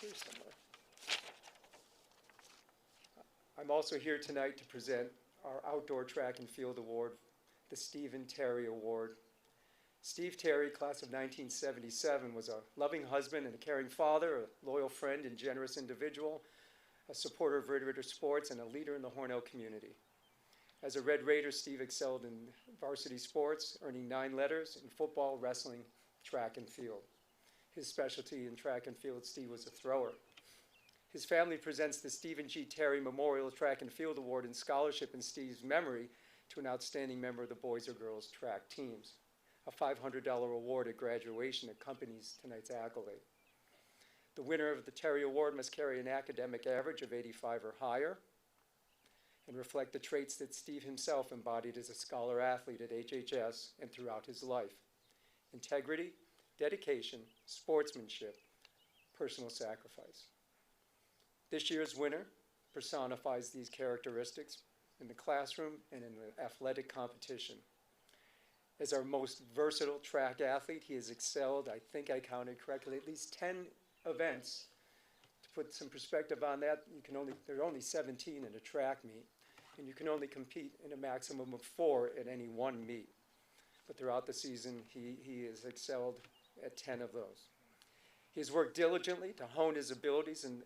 [SPEAKER 7] Here somewhere. I'm also here tonight to present our Outdoor Track and Field Award, the Stephen Terry Award. Steve Terry, class of 1977, was a loving husband and a caring father, a loyal friend and generous individual, a supporter of Red Raider sports, and a leader in the Hornell community. As a Red Raider, Steve excelled in varsity sports, earning 9 letters in football, wrestling, track, and field. His specialty in track and field, Steve was a thrower. His family presents the Stephen G. Terry Memorial Track and Field Award in scholarship in Steve's memory to an outstanding member of the boys or girls track teams. A $500 award at graduation accompanies tonight's accolade. The winner of the Terry Award must carry an academic average of 85 or higher and reflect the traits that Steve himself embodied as a scholar athlete at HHS and throughout his life: integrity, dedication, sportsmanship, personal sacrifice. This year's winner personifies these characteristics in the classroom and in the athletic competition. As our most versatile track athlete, he has excelled, I think I counted correctly, at least 10 events to put some perspective on that, there are only 17 in a track meet, and you can only compete in a maximum of 4 at any one meet. But throughout the season, he has excelled at 10 of those. He has worked diligently to hone his abilities in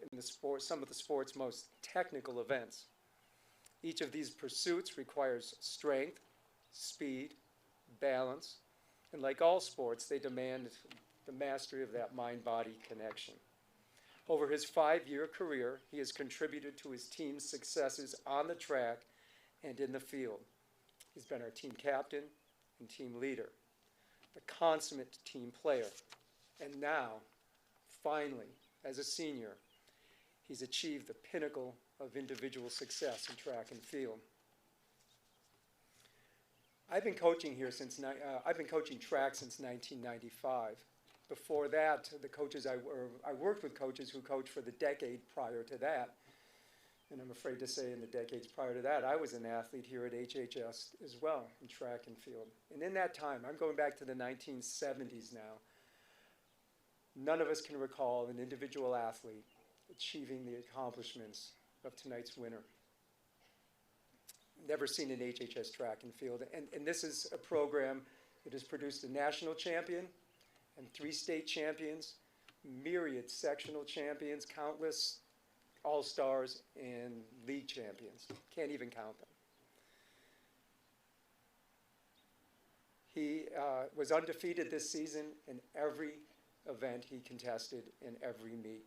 [SPEAKER 7] some of the sport's most technical events. Each of these pursuits requires strength, speed, balance, and like all sports, they demand the mastery of that mind-body connection. Over his 5-year career, he has contributed to his team's successes on the track and in the field. He's been our team captain and team leader, a consummate team player, and now, finally, as a senior, he's achieved the pinnacle of individual success in track and field. I've been coaching track since 1995. Before that, I worked with coaches who coached for the decade prior to that. And I'm afraid to say in the decades prior to that, I was an athlete here at HHS as well in track and field. And in that time, I'm going back to the 1970s now, none of us can recall an individual athlete achieving the accomplishments of tonight's winner. Never seen an HHS track and field. And this is a program that has produced a national champion and 3 state champions, myriad sectional champions, countless all-stars, and league champions. Can't even count them. He was undefeated this season in every event he contested in every meet.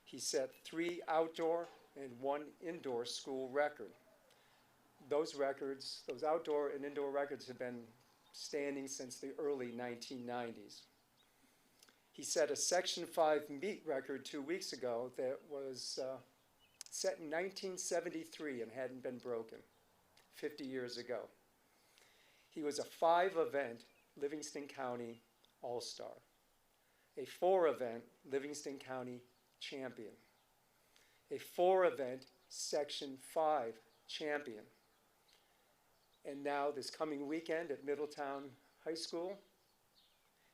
[SPEAKER 7] He set 3 outdoor and 1 indoor school record. Those records, those outdoor and indoor records have been standing since the early 1990s. He set a Section 5 meet record 2 weeks ago that was set in 1973 and hadn't been broken 50 years ago. He was a 5-event Livingston County All-Star, a 4-event Livingston County champion, a 4-event Section 5 champion. And now this coming weekend at Middletown High School,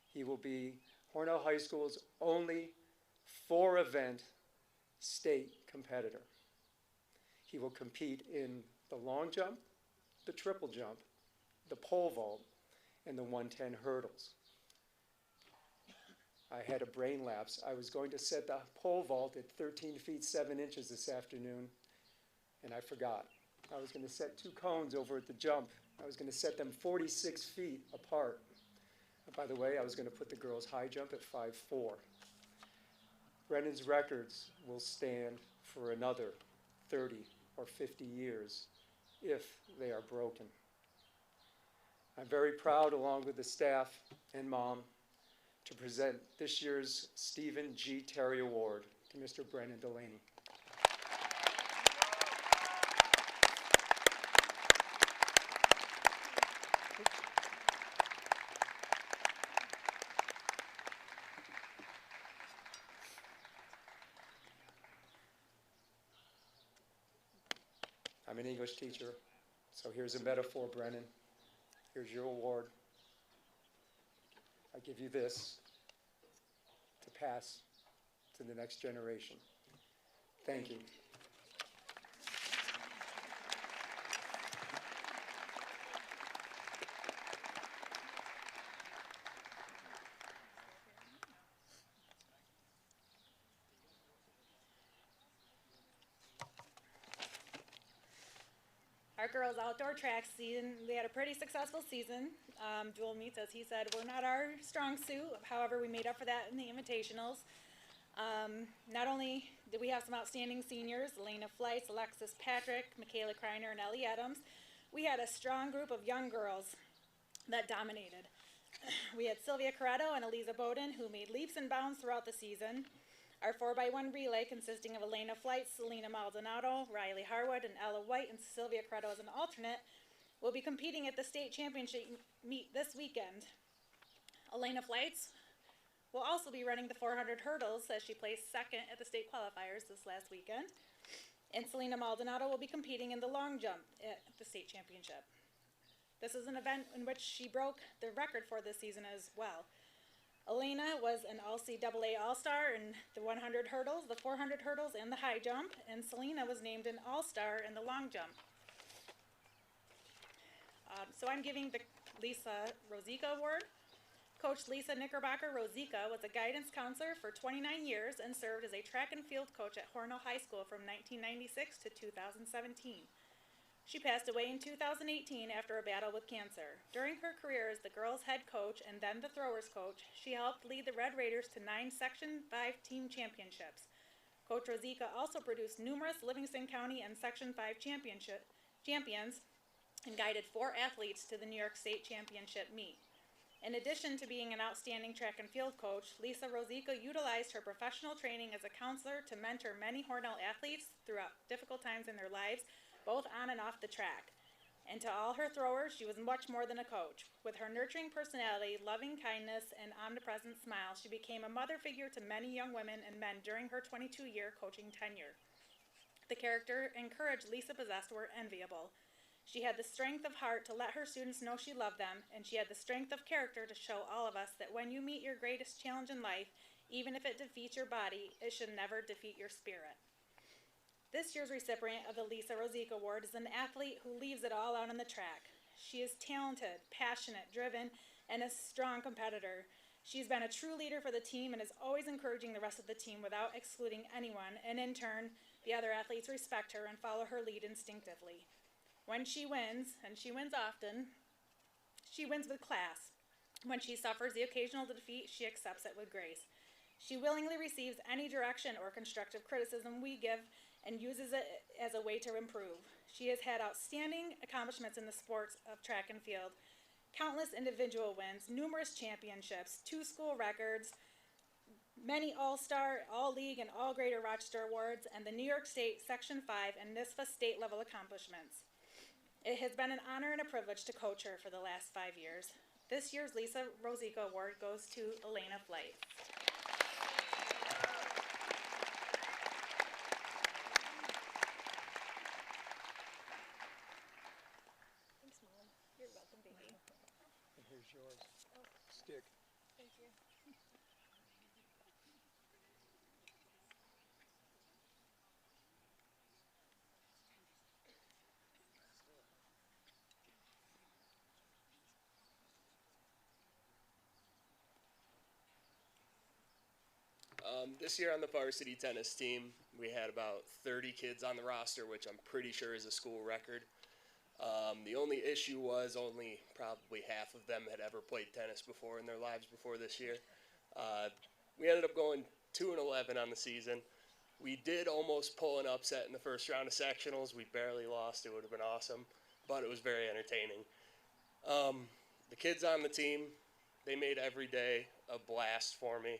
[SPEAKER 7] he will be Hornell High School's only 4-event state competitor. He will compete in the long jump, the triple jump, the pole vault, and the 110 hurdles. I had a brain lapse. I was going to set the pole vault at 13 feet 7 inches this afternoon, and I forgot. I was going to set 2 cones over at the jump. I was going to set them 46 feet apart. And by the way, I was going to put the girls' high jump at 5'4". Brennan's records will stand for another 30 or 50 years if they are broken. I'm very proud, along with the staff and mom, to present this year's Stephen G. Terry Award to Mr. Brennan Delaney. I'm an English teacher, so here's a metaphor, Brennan. Here's your award. I give you this to pass to the next generation. Thank you.
[SPEAKER 17] Our girls' outdoor track season, they had a pretty successful season. Dual meets, as he said, were not our strong suit. However, we made up for that in the invitationals. Not only did we have some outstanding seniors, Elena Fleiss, Alexis Patrick, Michaela Kreiner, and Ellie Adams, we had a strong group of young girls that dominated. We had Sylvia Corretto and Eliza Bowden, who made leaps and bounds throughout the season. Our 4x1 relay, consisting of Elena Fleiss, Selena Maldonado, Riley Harwood, and Ella White, and Sylvia Corretto as an alternate, will be competing at the state championship meet this weekend. Elena Fleiss will also be running the 400 hurdles, as she placed second at the state qualifiers this last weekend. And Selena Maldonado will be competing in the long jump at the state championship. This is an event in which she broke the record for this season as well. Elena was an LCAA All-Star in the 100 hurdles, the 400 hurdles, and the high jump, and Selena was named an All-Star in the long jump. So I'm giving the Lisa Rosica Award. Coach Lisa Knickerbocker Rosica was a guidance counselor for 29 years and served as a track and field coach at Hornell High School from 1996 to 2017. She passed away in 2018 after a battle with cancer. During her career as the girls' head coach and then the throwers' coach, she helped lead the Red Raiders to 9 Section 5 team championships. Coach Rosica also produced numerous Livingston County and Section 5 champions and guided 4 athletes to the New York State Championship meet. In addition to being an outstanding track and field coach, Lisa Rosica utilized her professional training as a counselor to mentor many Hornell athletes throughout difficult times in their lives, both on and off the track. And to all her throwers, she was much more than a coach. With her nurturing personality, loving kindness, and omnipresent smile, she became a mother figure to many young women and men during her 22-year coaching tenure. The character and courage Lisa possessed were enviable. She had the strength of heart to let her students know she loved them, and she had the strength of character to show all of us that when you meet your greatest challenge in life, even if it defeats your body, it should never defeat your spirit. This year's recipient of the Lisa Rosica Award is an athlete who leaves it all out on the track. She is talented, passionate, driven, and a strong competitor. She's been a true leader for the team and is always encouraging the rest of the team without excluding anyone, and in turn, the other athletes respect her and follow her lead instinctively. When she wins, and she wins often, she wins with class. When she suffers the occasional defeat, she accepts it with grace. She willingly receives any direction or constructive criticism we give and uses it as a way to improve. She has had outstanding accomplishments in the sports of track and field, countless individual wins, numerous championships, 2 school records, many All-Star, All-League, and All-Greater Rochester Awards, and the New York State Section 5 and NISFA state-level accomplishments. It has been an honor and a privilege to coach her for the last 5 years. This year's Lisa Rosica Award goes to Elena Flight.
[SPEAKER 16] Thanks, Mom. You're welcome, baby.
[SPEAKER 7] And here's yours. Stick.
[SPEAKER 16] Thank you.
[SPEAKER 12] This year on the varsity tennis team, we had about 30 kids on the roster, which I'm pretty sure is a school record. The only issue was only probably half of them had ever played tennis before in their lives before this year. We ended up going 2-11 on the season. We did almost pull an upset in the first round of sectionals. We barely lost. It would have been awesome, but it was very entertaining. The kids on the team, they made every day a blast for me.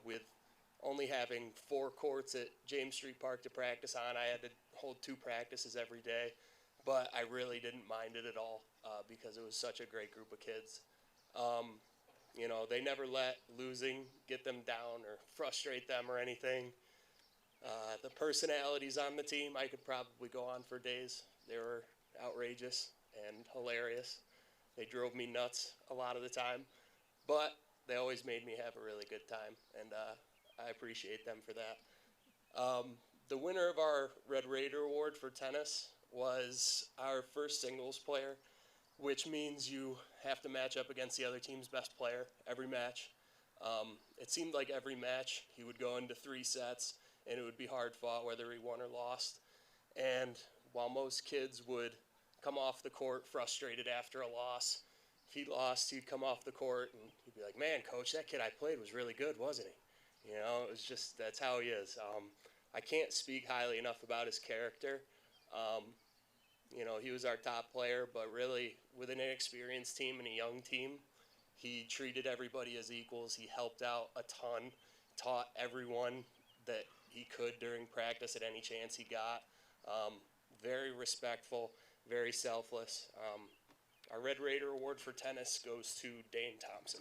[SPEAKER 12] With only having 4 courts at James Street Park to practice on, I had to hold 2 practices every day, but I really didn't mind it at all because it was such a great group of kids. You know, they never let losing get them down or frustrate them or anything. The personalities on the team, I could probably go on for days. They were outrageous and hilarious. They drove me nuts a lot of the time, but they always made me have a really good time, and I appreciate them for that. The winner of our Red Raider Award for tennis was our first singles player, which means you have to match up against the other team's best player every match. It seemed like every match he would go into 3 sets, and it would be hard fought whether he won or lost. And while most kids would come off the court frustrated after a loss, if he lost, he'd come off the court and he'd be like, "Man, coach, that kid I played was really good, wasn't he?" You know, it was just, that's how he is. I can't speak highly enough about his character. You know, he was our top player, but really with an inexperienced team and a young team, he treated everybody as equals. He helped out a ton, taught everyone that he could during practice at any chance he got. Very respectful, very selfless. Our Red Raider Award for tennis goes to Dane Thompson.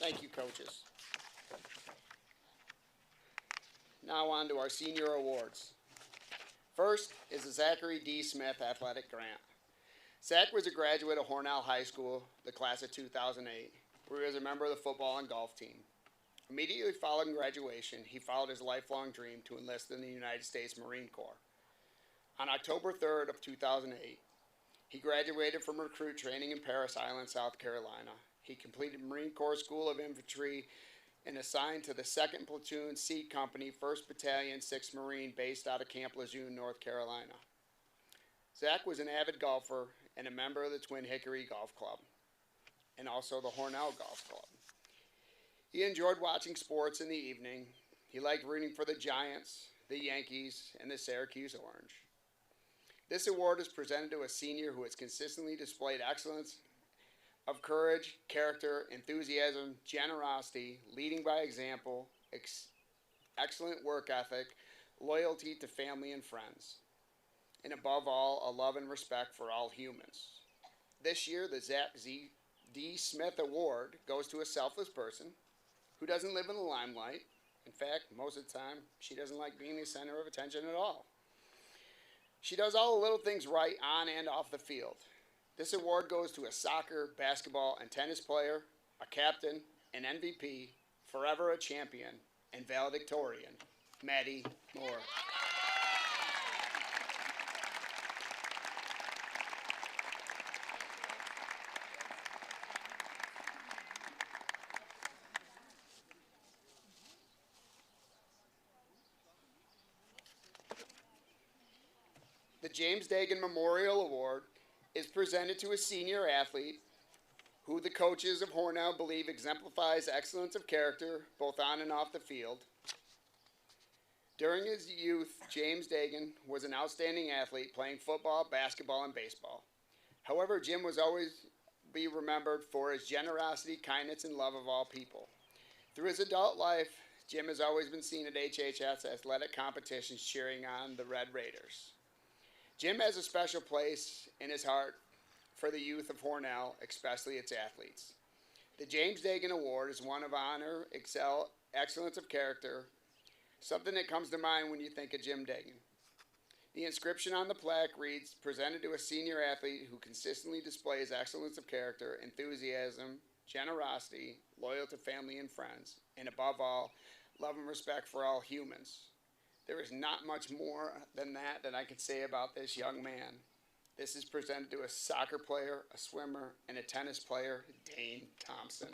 [SPEAKER 1] Thank you, coaches. Now on to our senior awards. First is the Zachary D. Smith Athletic Grant. Zach was a graduate of Hornell High School, the class of 2008, where he was a member of the football and golf team. Immediately following graduation, he followed his lifelong dream to enlist in the United States Marine Corps. On October 3rd of 2008, he graduated from recruit training in Parris Island, South Carolina. He completed Marine Corps School of Infantry and assigned to the 2nd Platoon C Company, 1st Battalion, 6th Marine, based out of Camp Lejeune, North Carolina. Zach was an avid golfer and a member of the Twin Hickory Golf Club, and also the Hornell Golf Club. He enjoyed watching sports in the evening. He liked rooting for the Giants, the Yankees, and the Syracuse Orange. This award is presented to a senior who has consistently displayed excellence of courage, character, enthusiasm, generosity, leading by example, excellent work ethic, loyalty to family and friends, and above all, a love and respect for all humans. This year, the Zach D. Smith Award goes to a selfless person who doesn't live in the limelight. In fact, most of the time, she doesn't like being the center of attention at all. She does all the little things right on and off the field. This award goes to a soccer, basketball, and tennis player, a captain, an MVP, forever a champion, and valedictorian, Maddie Moore. The James Dagan Memorial Award is presented to a senior athlete who the coaches of Hornell believe exemplifies excellence of character both on and off the field. During his youth, James Dagan was an outstanding athlete playing football, basketball, and baseball. However, Jim was always be remembered for his generosity, kindness, and love of all people. Through his adult life, Jim has always been seen at HHS athletic competitions cheering on the Red Raiders. Jim has a special place in his heart for the youth of Hornell, especially its athletes. The James Dagan Award is one of honor, excellence of character, something that comes to mind when you think of Jim Dagan. The inscription on the plaque reads, presented to a senior athlete who consistently displays excellence of character, enthusiasm, generosity, loyal to family and friends, and above all, love and respect for all humans. There is not much more than that I can say about this young man. This is presented to a soccer player, a swimmer, and a tennis player, Dane Thompson.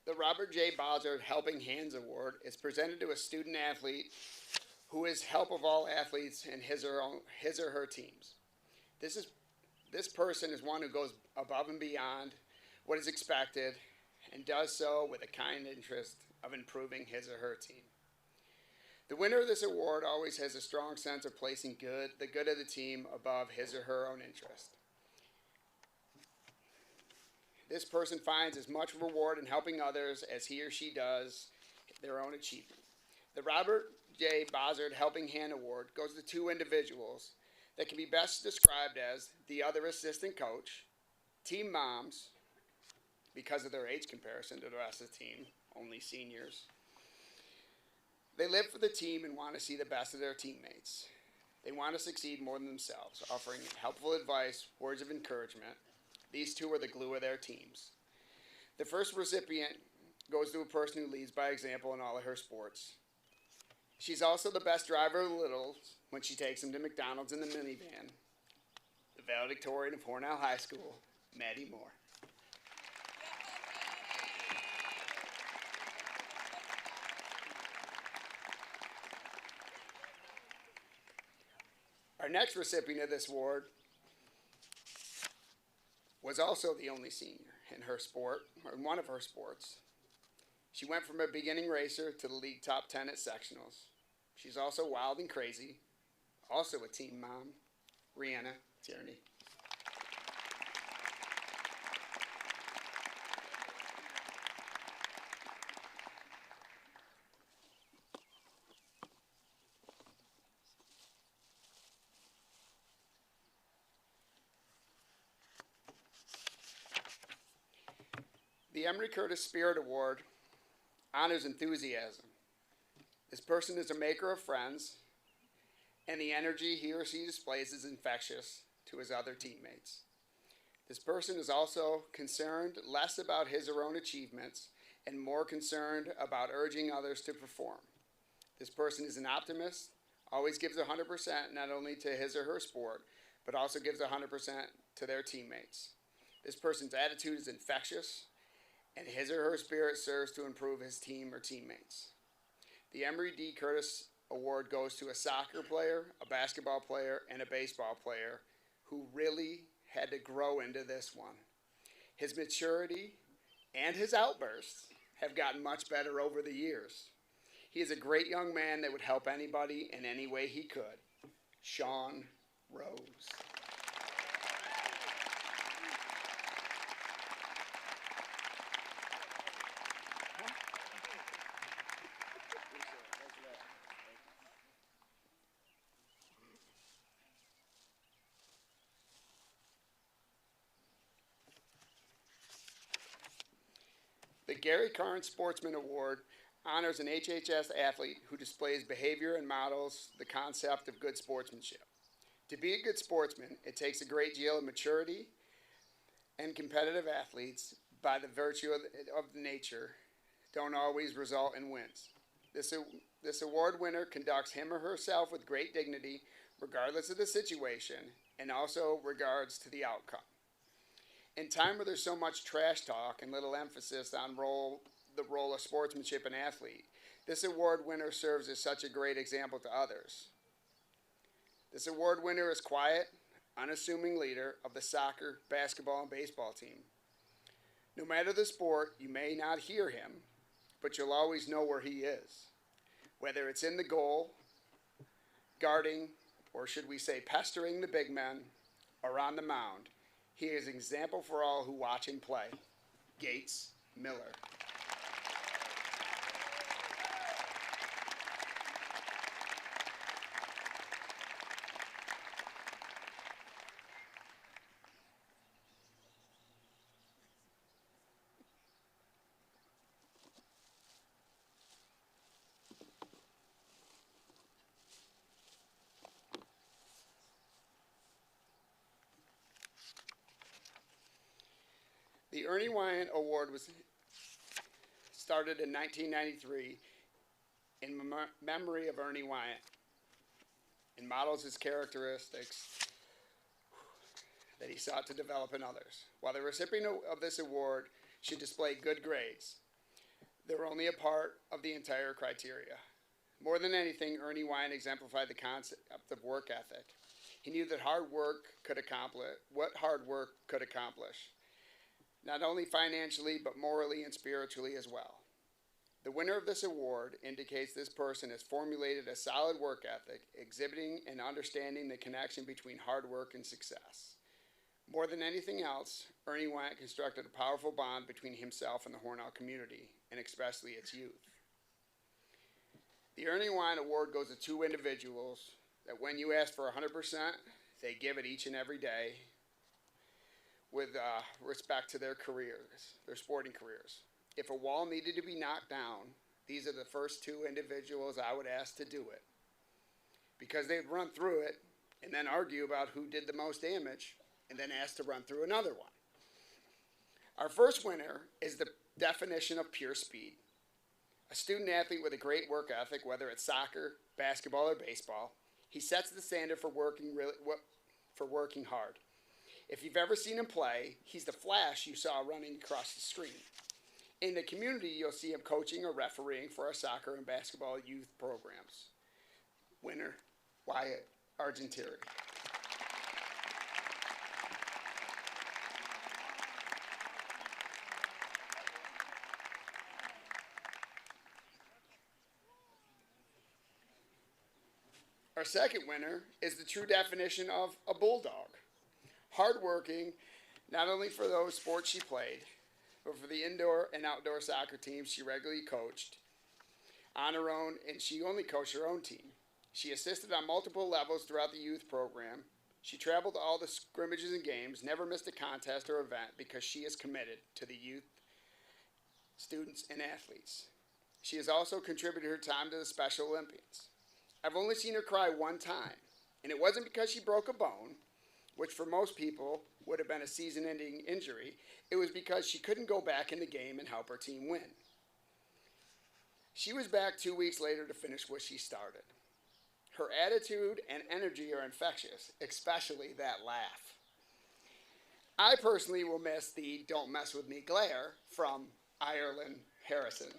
[SPEAKER 1] The Robert J. Bozard Helping Hands Award is presented to a student athlete who is help of all athletes in his or her teams. This person is one who goes above and beyond what is expected and does so with a kind interest of improving his or her team. The winner of this award always has a strong sense of placing the good of the team above his or her own interest. This person finds as much reward in helping others as he or she does their own achievement. The Robert J. Bozard Helping Hand Award goes to two individuals that can be best described as the other assistant coach, team moms, because of their age comparison to the rest of the team, only seniors. They live for the team and want to see the best of their teammates. They want to succeed more than themselves, offering helpful advice, words of encouragement. These two are the glue of their teams. The first recipient goes to a person who leads by example in all of her sports. She's also the best driver of the littles when she takes them to McDonald's in the minivan. The valedictorian of Hornell High School, Maddie Moore. Our next recipient of this award was also the only senior in her sport, or in one of her sports. She went from a beginning racer to the league top 10 at sectionals. She's also wild and crazy, Also a team mom, Rihanna Tierney. The Emery Curtis Spirit Award honors enthusiasm. This person is a maker of friends, and the energy he or she displays is infectious to his other teammates. This person is also concerned less about his or own achievements and more concerned about urging others to perform. This person is an optimist, always gives 100% not only to his or her sport, but also gives 100% to their teammates. This person's attitude is infectious, and his or her spirit serves to improve his team or teammates. The Emery D. Curtis Award goes to a soccer player, a basketball player, and a baseball player who really had to grow into this one. His maturity and his outbursts have gotten much better over the years. He is a great young man that would help anybody in any way he could. Sean Rose. The Gary Carnes Sportsman Award honors an HHS athlete who displays behavior and models the concept of good sportsmanship. To be a good sportsman, it takes a great deal of maturity, and competitive athletes, by the virtue of nature, don't always result in wins. This award winner conducts him or herself with great dignity, regardless of the situation, and also regards to the outcome. In time where there's so much trash talk and little emphasis on the role of sportsmanship and athlete, this award winner serves as such a great example to others. This award winner is quiet, unassuming leader of the soccer, basketball, and baseball team. No matter the sport, you may not hear him, but you'll always know where he is. Whether it's in the goal, guarding, or should we say pestering the big men, or on the mound, he is an example for all who watch him play. Gates Miller. The Ernie Wyant Award was started in 1993 in memory of Ernie Wyant and models his characteristics that he sought to develop in others. While the recipient of this award should display good grades, they're only a part of the entire criteria. More than anything, Ernie Wyant exemplified the concept of work ethic. He knew that hard work could accomplish what hard work could accomplish, not only financially, but morally and spiritually as well. The winner of this award indicates this person has formulated a solid work ethic, exhibiting and understanding the connection between hard work and success. More than anything else, Ernie Wyant constructed a powerful bond between himself and the Hornell community, and especially its youth. The Ernie Wyant Award goes to two individuals that when you ask for 100%, they give it each and every day, with respect to their careers, their sporting careers. If a wall needed to be knocked down, these are the first two individuals I would ask to do it, because they'd run through it and then argue about who did the most damage and then ask to run through another one. Our first winner is the definition of pure speed. A student athlete with a great work ethic, whether it's soccer, basketball, or baseball, he sets the standard for working hard. If you've ever seen him play, he's the flash you saw running across the screen. In the community, you'll see him coaching or refereeing for our soccer and basketball youth programs. Winner, Wyatt Argentieri. Our second winner is the true definition of a bulldog. Hardworking, not only for those sports she played, but for the indoor and outdoor soccer teams she regularly coached on her own, and she only coached her own team. She assisted on multiple levels throughout the youth program. She traveled to all the scrimmages and games, never missed a contest or event because she is committed to the youth, students, and athletes. She has also contributed her time to the Special Olympians. I've only seen her cry one time, and it wasn't because she broke a bone, which for most people would have been a season-ending injury. It was because she couldn't go back in the game and help her team win. She was back 2 weeks later to finish what she started. Her attitude and energy are infectious, especially that laugh. I personally will miss the "don't mess with me" glare from Ireland Harrison.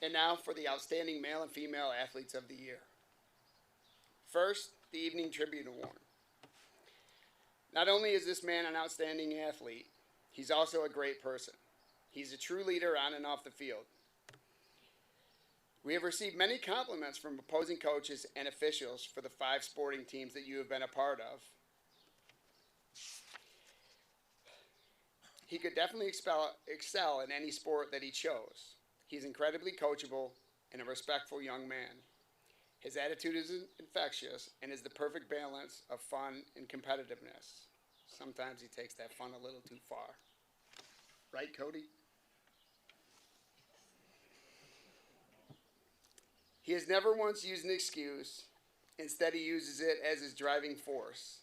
[SPEAKER 1] And now for the outstanding male and female athletes of the year. First, the Evening Tribune Award. Not only is this man an outstanding athlete, he's also a great person. He's a true leader on and off the field. We have received many compliments from opposing coaches and officials for the 5 sporting teams that you have been a part of. He could definitely excel in any sport that he chose. He's incredibly coachable and a respectful young man. His attitude is infectious and is the perfect balance of fun and competitiveness. Sometimes he takes that fun a little too far. Right, Cody? He has never once used an excuse. Instead, he uses it as his driving force.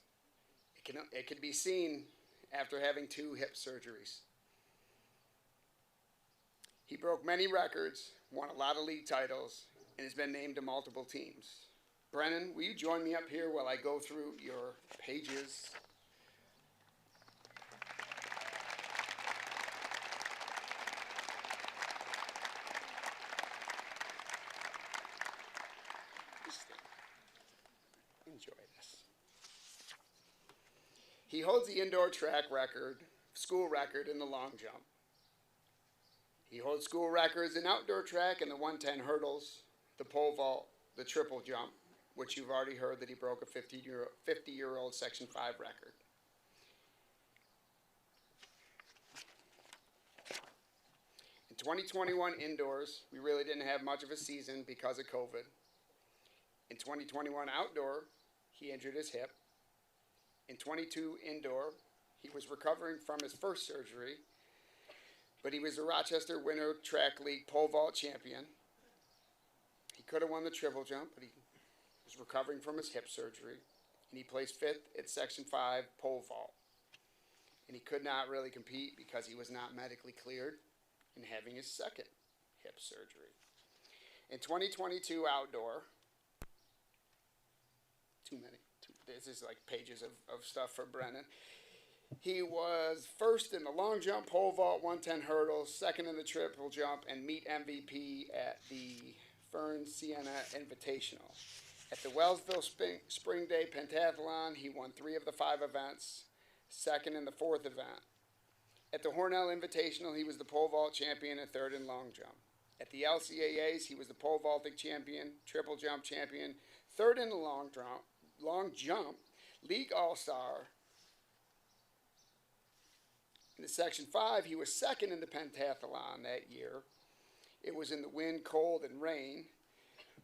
[SPEAKER 1] It can be seen after having 2 hip surgeries. He broke many records, won a lot of league titles, and has been named to multiple teams. Brennan, will you join me up here while I go through your pages? Enjoy this. He holds the indoor track record, school record in the long jump. He holds school records in outdoor track and the 110 hurdles, the pole vault, the triple jump, which you've already heard that he broke a 50-year-old Section 5 record. In 2021 indoors, we really didn't have much of a season because of COVID. In 2021 outdoor, he injured his hip. In 22 indoor, he was recovering from his first surgery, but he was a Rochester Winter Track League pole vault champion. He could have won the triple jump, but he was recovering from his hip surgery, and he placed 5th at Section 5 pole vault. And he could not really compete because he was not medically cleared and having his second hip surgery. In 2022 outdoor, this is like pages of stuff for Brennan. He was first in the long jump, pole vault, 110 hurdles, second in the triple jump, and meet MVP at the Fern Siena Invitational. At the Wellsville Spring Day Pentathlon, he won 3 of the 5 events, second in the 4th event. At the Hornell Invitational, he was the pole vault champion and 3rd in long jump. At the LCAAs, he was the pole vaulting champion, triple jump champion, 3rd in the long jump, league all-star. In the Section 5, he was 2nd in the pentathlon that year. It was in the wind, cold, and rain,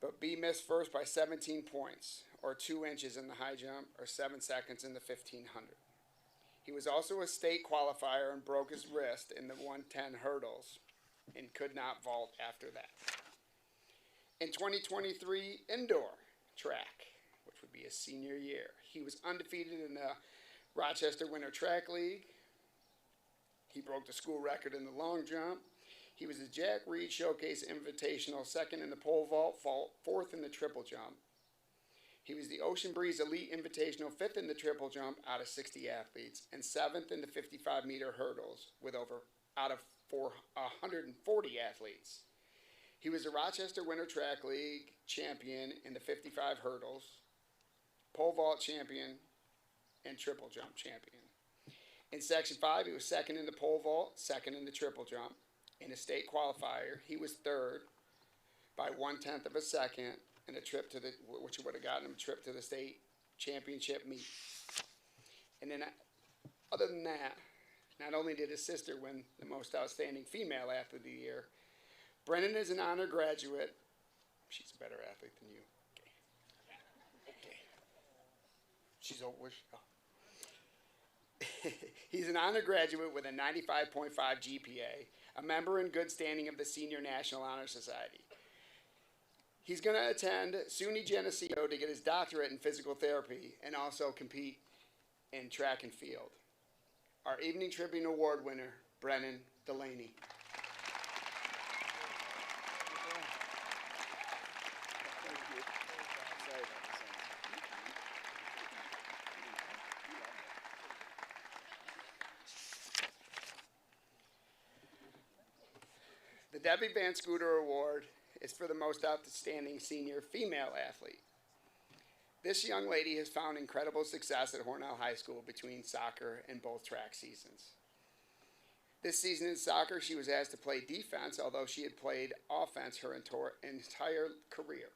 [SPEAKER 1] but B missed first by 17 points, or 2 inches in the high jump, or 7 seconds in the 1500. He was also a state qualifier and broke his wrist in the 110 hurdles and could not vault after that. In 2023 indoor track, which would be his senior year, he was undefeated in the Rochester Winter Track League. He broke the school record in the long jump. He was the Jack Reed Showcase Invitational, 2nd in the pole vault, 4th in the triple jump. He was the Ocean Breeze Elite Invitational 5th in the triple jump out of 60 athletes and 7th in the 55-meter hurdles out of 140 athletes. He was the Rochester Winter Track League champion in the 55 hurdles, pole vault champion, and triple jump champion. In Section 5, he was 2nd in the pole vault, 2nd in the triple jump. In a state qualifier, he was 3rd by 1/10 of a second in a trip to which would have gotten him a trip to the state championship meet. And then, other than that, not only did his sister win the most outstanding female athlete of the year, Brennan is an honor graduate. She's a better athlete than you. Okay. She's always. Oh. He's an honor graduate with a 95.5 GPA, a member in good standing of the Senior National Honor Society. He's going to attend SUNY Geneseo to get his doctorate in physical therapy and also compete in track and field. Our Evening Tribune Award winner, Brennan Delaney. The Debbie Van Scooter Award is for the most outstanding senior female athlete. This young lady has found incredible success at Hornell High School between soccer and both track seasons. This season in soccer, she was asked to play defense, although she had played offense her entire career.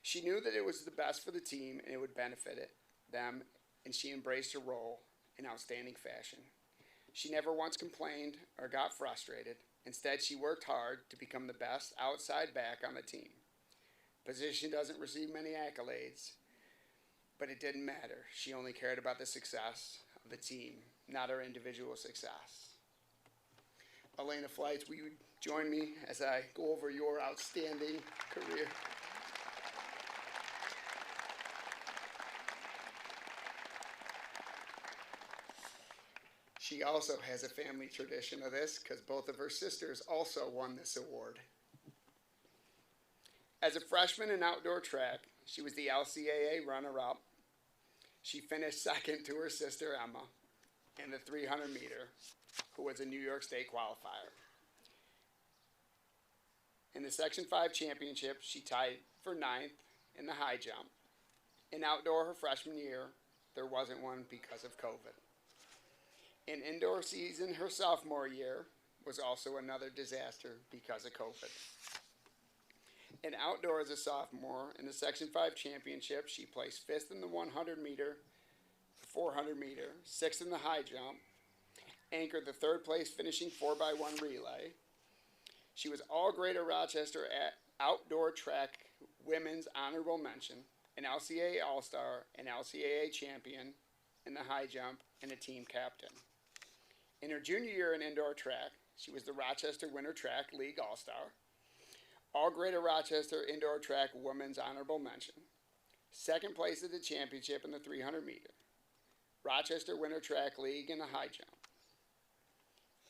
[SPEAKER 1] She knew that it was the best for the team and it would benefit them, and she embraced her role in outstanding fashion. She never once complained or got frustrated. Instead, she worked hard to become the best outside back on the team. Position doesn't receive many accolades, but it didn't matter. She only cared about the success of the team, not her individual success. Elena Flights, will you join me as I go over your outstanding career? She also has a family tradition of this because both of her sisters also won this award. As a freshman in outdoor track, she was the LCAA runner-up. She finished 2nd to her sister Emma in the 300 meter, who was a New York State qualifier. In the Section 5 championship, she tied for 9th in the high jump. In outdoor her freshman year, there wasn't one because of COVID. In indoor season her sophomore year was also another disaster because of COVID. In outdoor as a sophomore, in the Section 5 championship, she placed 5th in the 100 meter, 400 meter, 6th in the high jump, anchored the 3rd place finishing 4x1 relay. She was all Greater Rochester at outdoor track women's honorable mention, an LCAA All-Star, an LCAA champion in the high jump, and a team captain. In her junior year in indoor track, she was the Rochester Winter Track League All-Star, all Greater Rochester Indoor Track Women's Honorable Mention, 2nd place at the championship in the 300 meter, Rochester Winter Track League in the high jump.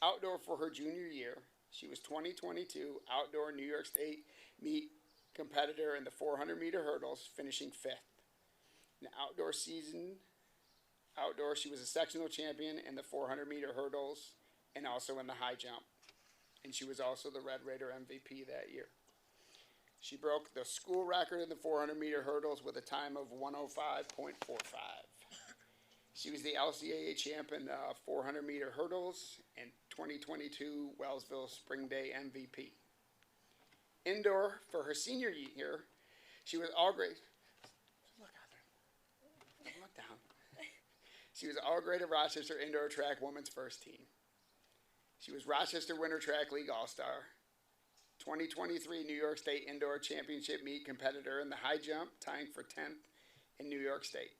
[SPEAKER 1] Outdoor for her junior year, she was 2022 Outdoor New York State Meet competitor in the 400 meter hurdles, finishing 5th. In the outdoor season, she was a sectional champion in the 400 meter hurdles and also in the high jump. And she was also the Red Raider MVP that year. She broke the school record in the 400 meter hurdles with a time of 105.45. She was the LCAA champ in the 400 meter hurdles and 2022 Wellsville Spring Day MVP. Indoor, for her senior year, she was all great. Look out there. Look down. She was all Greater Rochester Indoor Track Women's First Team. She was Rochester Winter Track League All-Star, 2023 New York State Indoor Championship Meet competitor in the high jump, tying for 10th in New York State.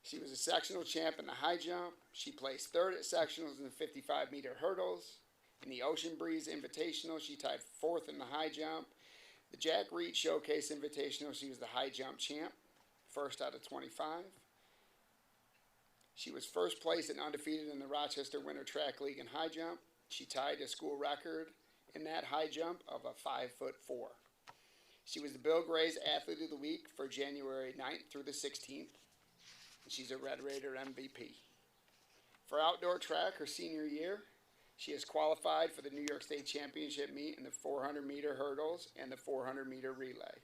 [SPEAKER 1] She was a sectional champ in the high jump. She placed 3rd at sectionals in the 55 meter hurdles. In the Ocean Breeze Invitational, she tied 4th in the high jump. The Jack Reed Showcase Invitational, she was the high jump champ, 1st out of 25. She was 1st place and undefeated in the Rochester Winter Track League in high jump. She tied a school record in that high jump of a 5'4". She was the Bill Gray's Athlete of the Week for January 9th through the 16th. And she's a Red Raider MVP. For outdoor track her senior year, she has qualified for the New York State Championship meet in the 400-meter hurdles and the 400-meter relay.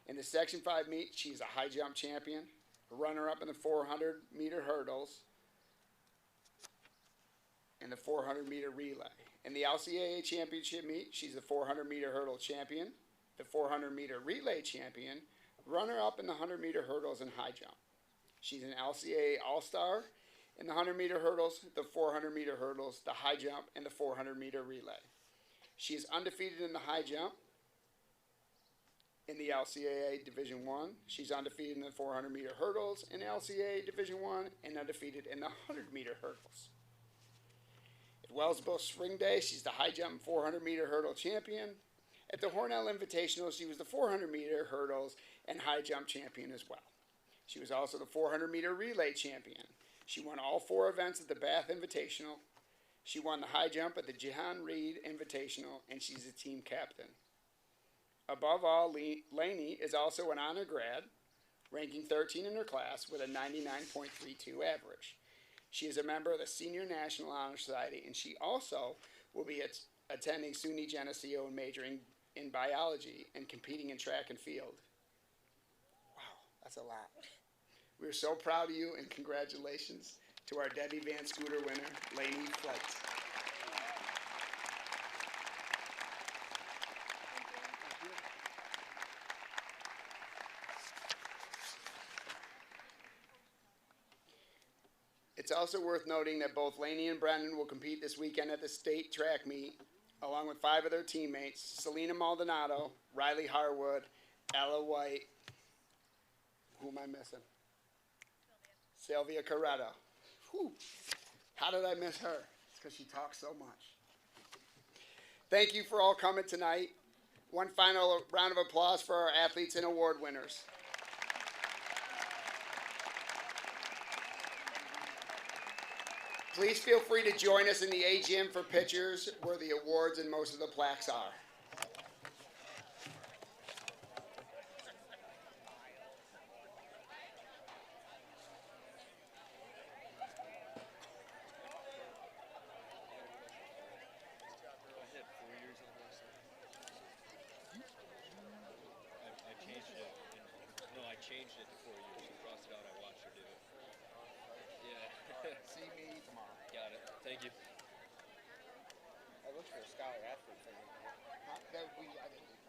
[SPEAKER 1] In the Section 5 meet, she's a high jump champion, a runner-up in the 400-meter hurdles, and the 400-meter relay. In the LCAA Championship meet, she's the 400-meter hurdle champion, the 400-meter relay champion, runner-up in the 100-meter hurdles and high jump. She's an LCAA All-Star in the 100-meter hurdles, the 400-meter hurdles, the high jump, and the 400-meter relay. She is undefeated in the high jump in the LCAA Division I. She's undefeated in the 400-meter hurdles in LCAA Division I and undefeated in the 100-meter hurdles. At Wellsville Spring Day, she's the high jump and 400-meter hurdle champion. At the Hornell Invitational, she was the 400-meter hurdles and high jump champion as well. She was also the 400-meter relay champion. She won all 4 events at the Bath Invitational. She won the high jump at the Jehan Reed Invitational, and she's a team captain. Above all, Laney is also an honor grad, ranking 13 in her class with a 99.32 average. She is a member of the Senior National Honor Society, and she also will be attending SUNY Geneseo and majoring in biology and competing in track and field. Wow, that's a lot. We're so proud of you, and congratulations to our Debbie Van Scooter winner, Laney Flight. It's also worth noting that both Laney and Brendan will compete this weekend at the state track meet, along with 5 of their teammates, Selena Maldonado, Riley Harwood, Ella White, who am I missing? Sylvia Corretto. Whew. How did I miss her? It's because she talks so much. Thank you for all coming tonight. One final round of applause for our athletes and award winners. Please feel free to join us in the A Gym for pictures where the awards and most of the plaques are.
[SPEAKER 18] Changed it to 4 years. She crossed it out. I watched her do it. Yeah.
[SPEAKER 1] See me tomorrow.
[SPEAKER 18] Got it. Thank you.
[SPEAKER 1] I looked for a scholar athlete for you. That we, I didn't.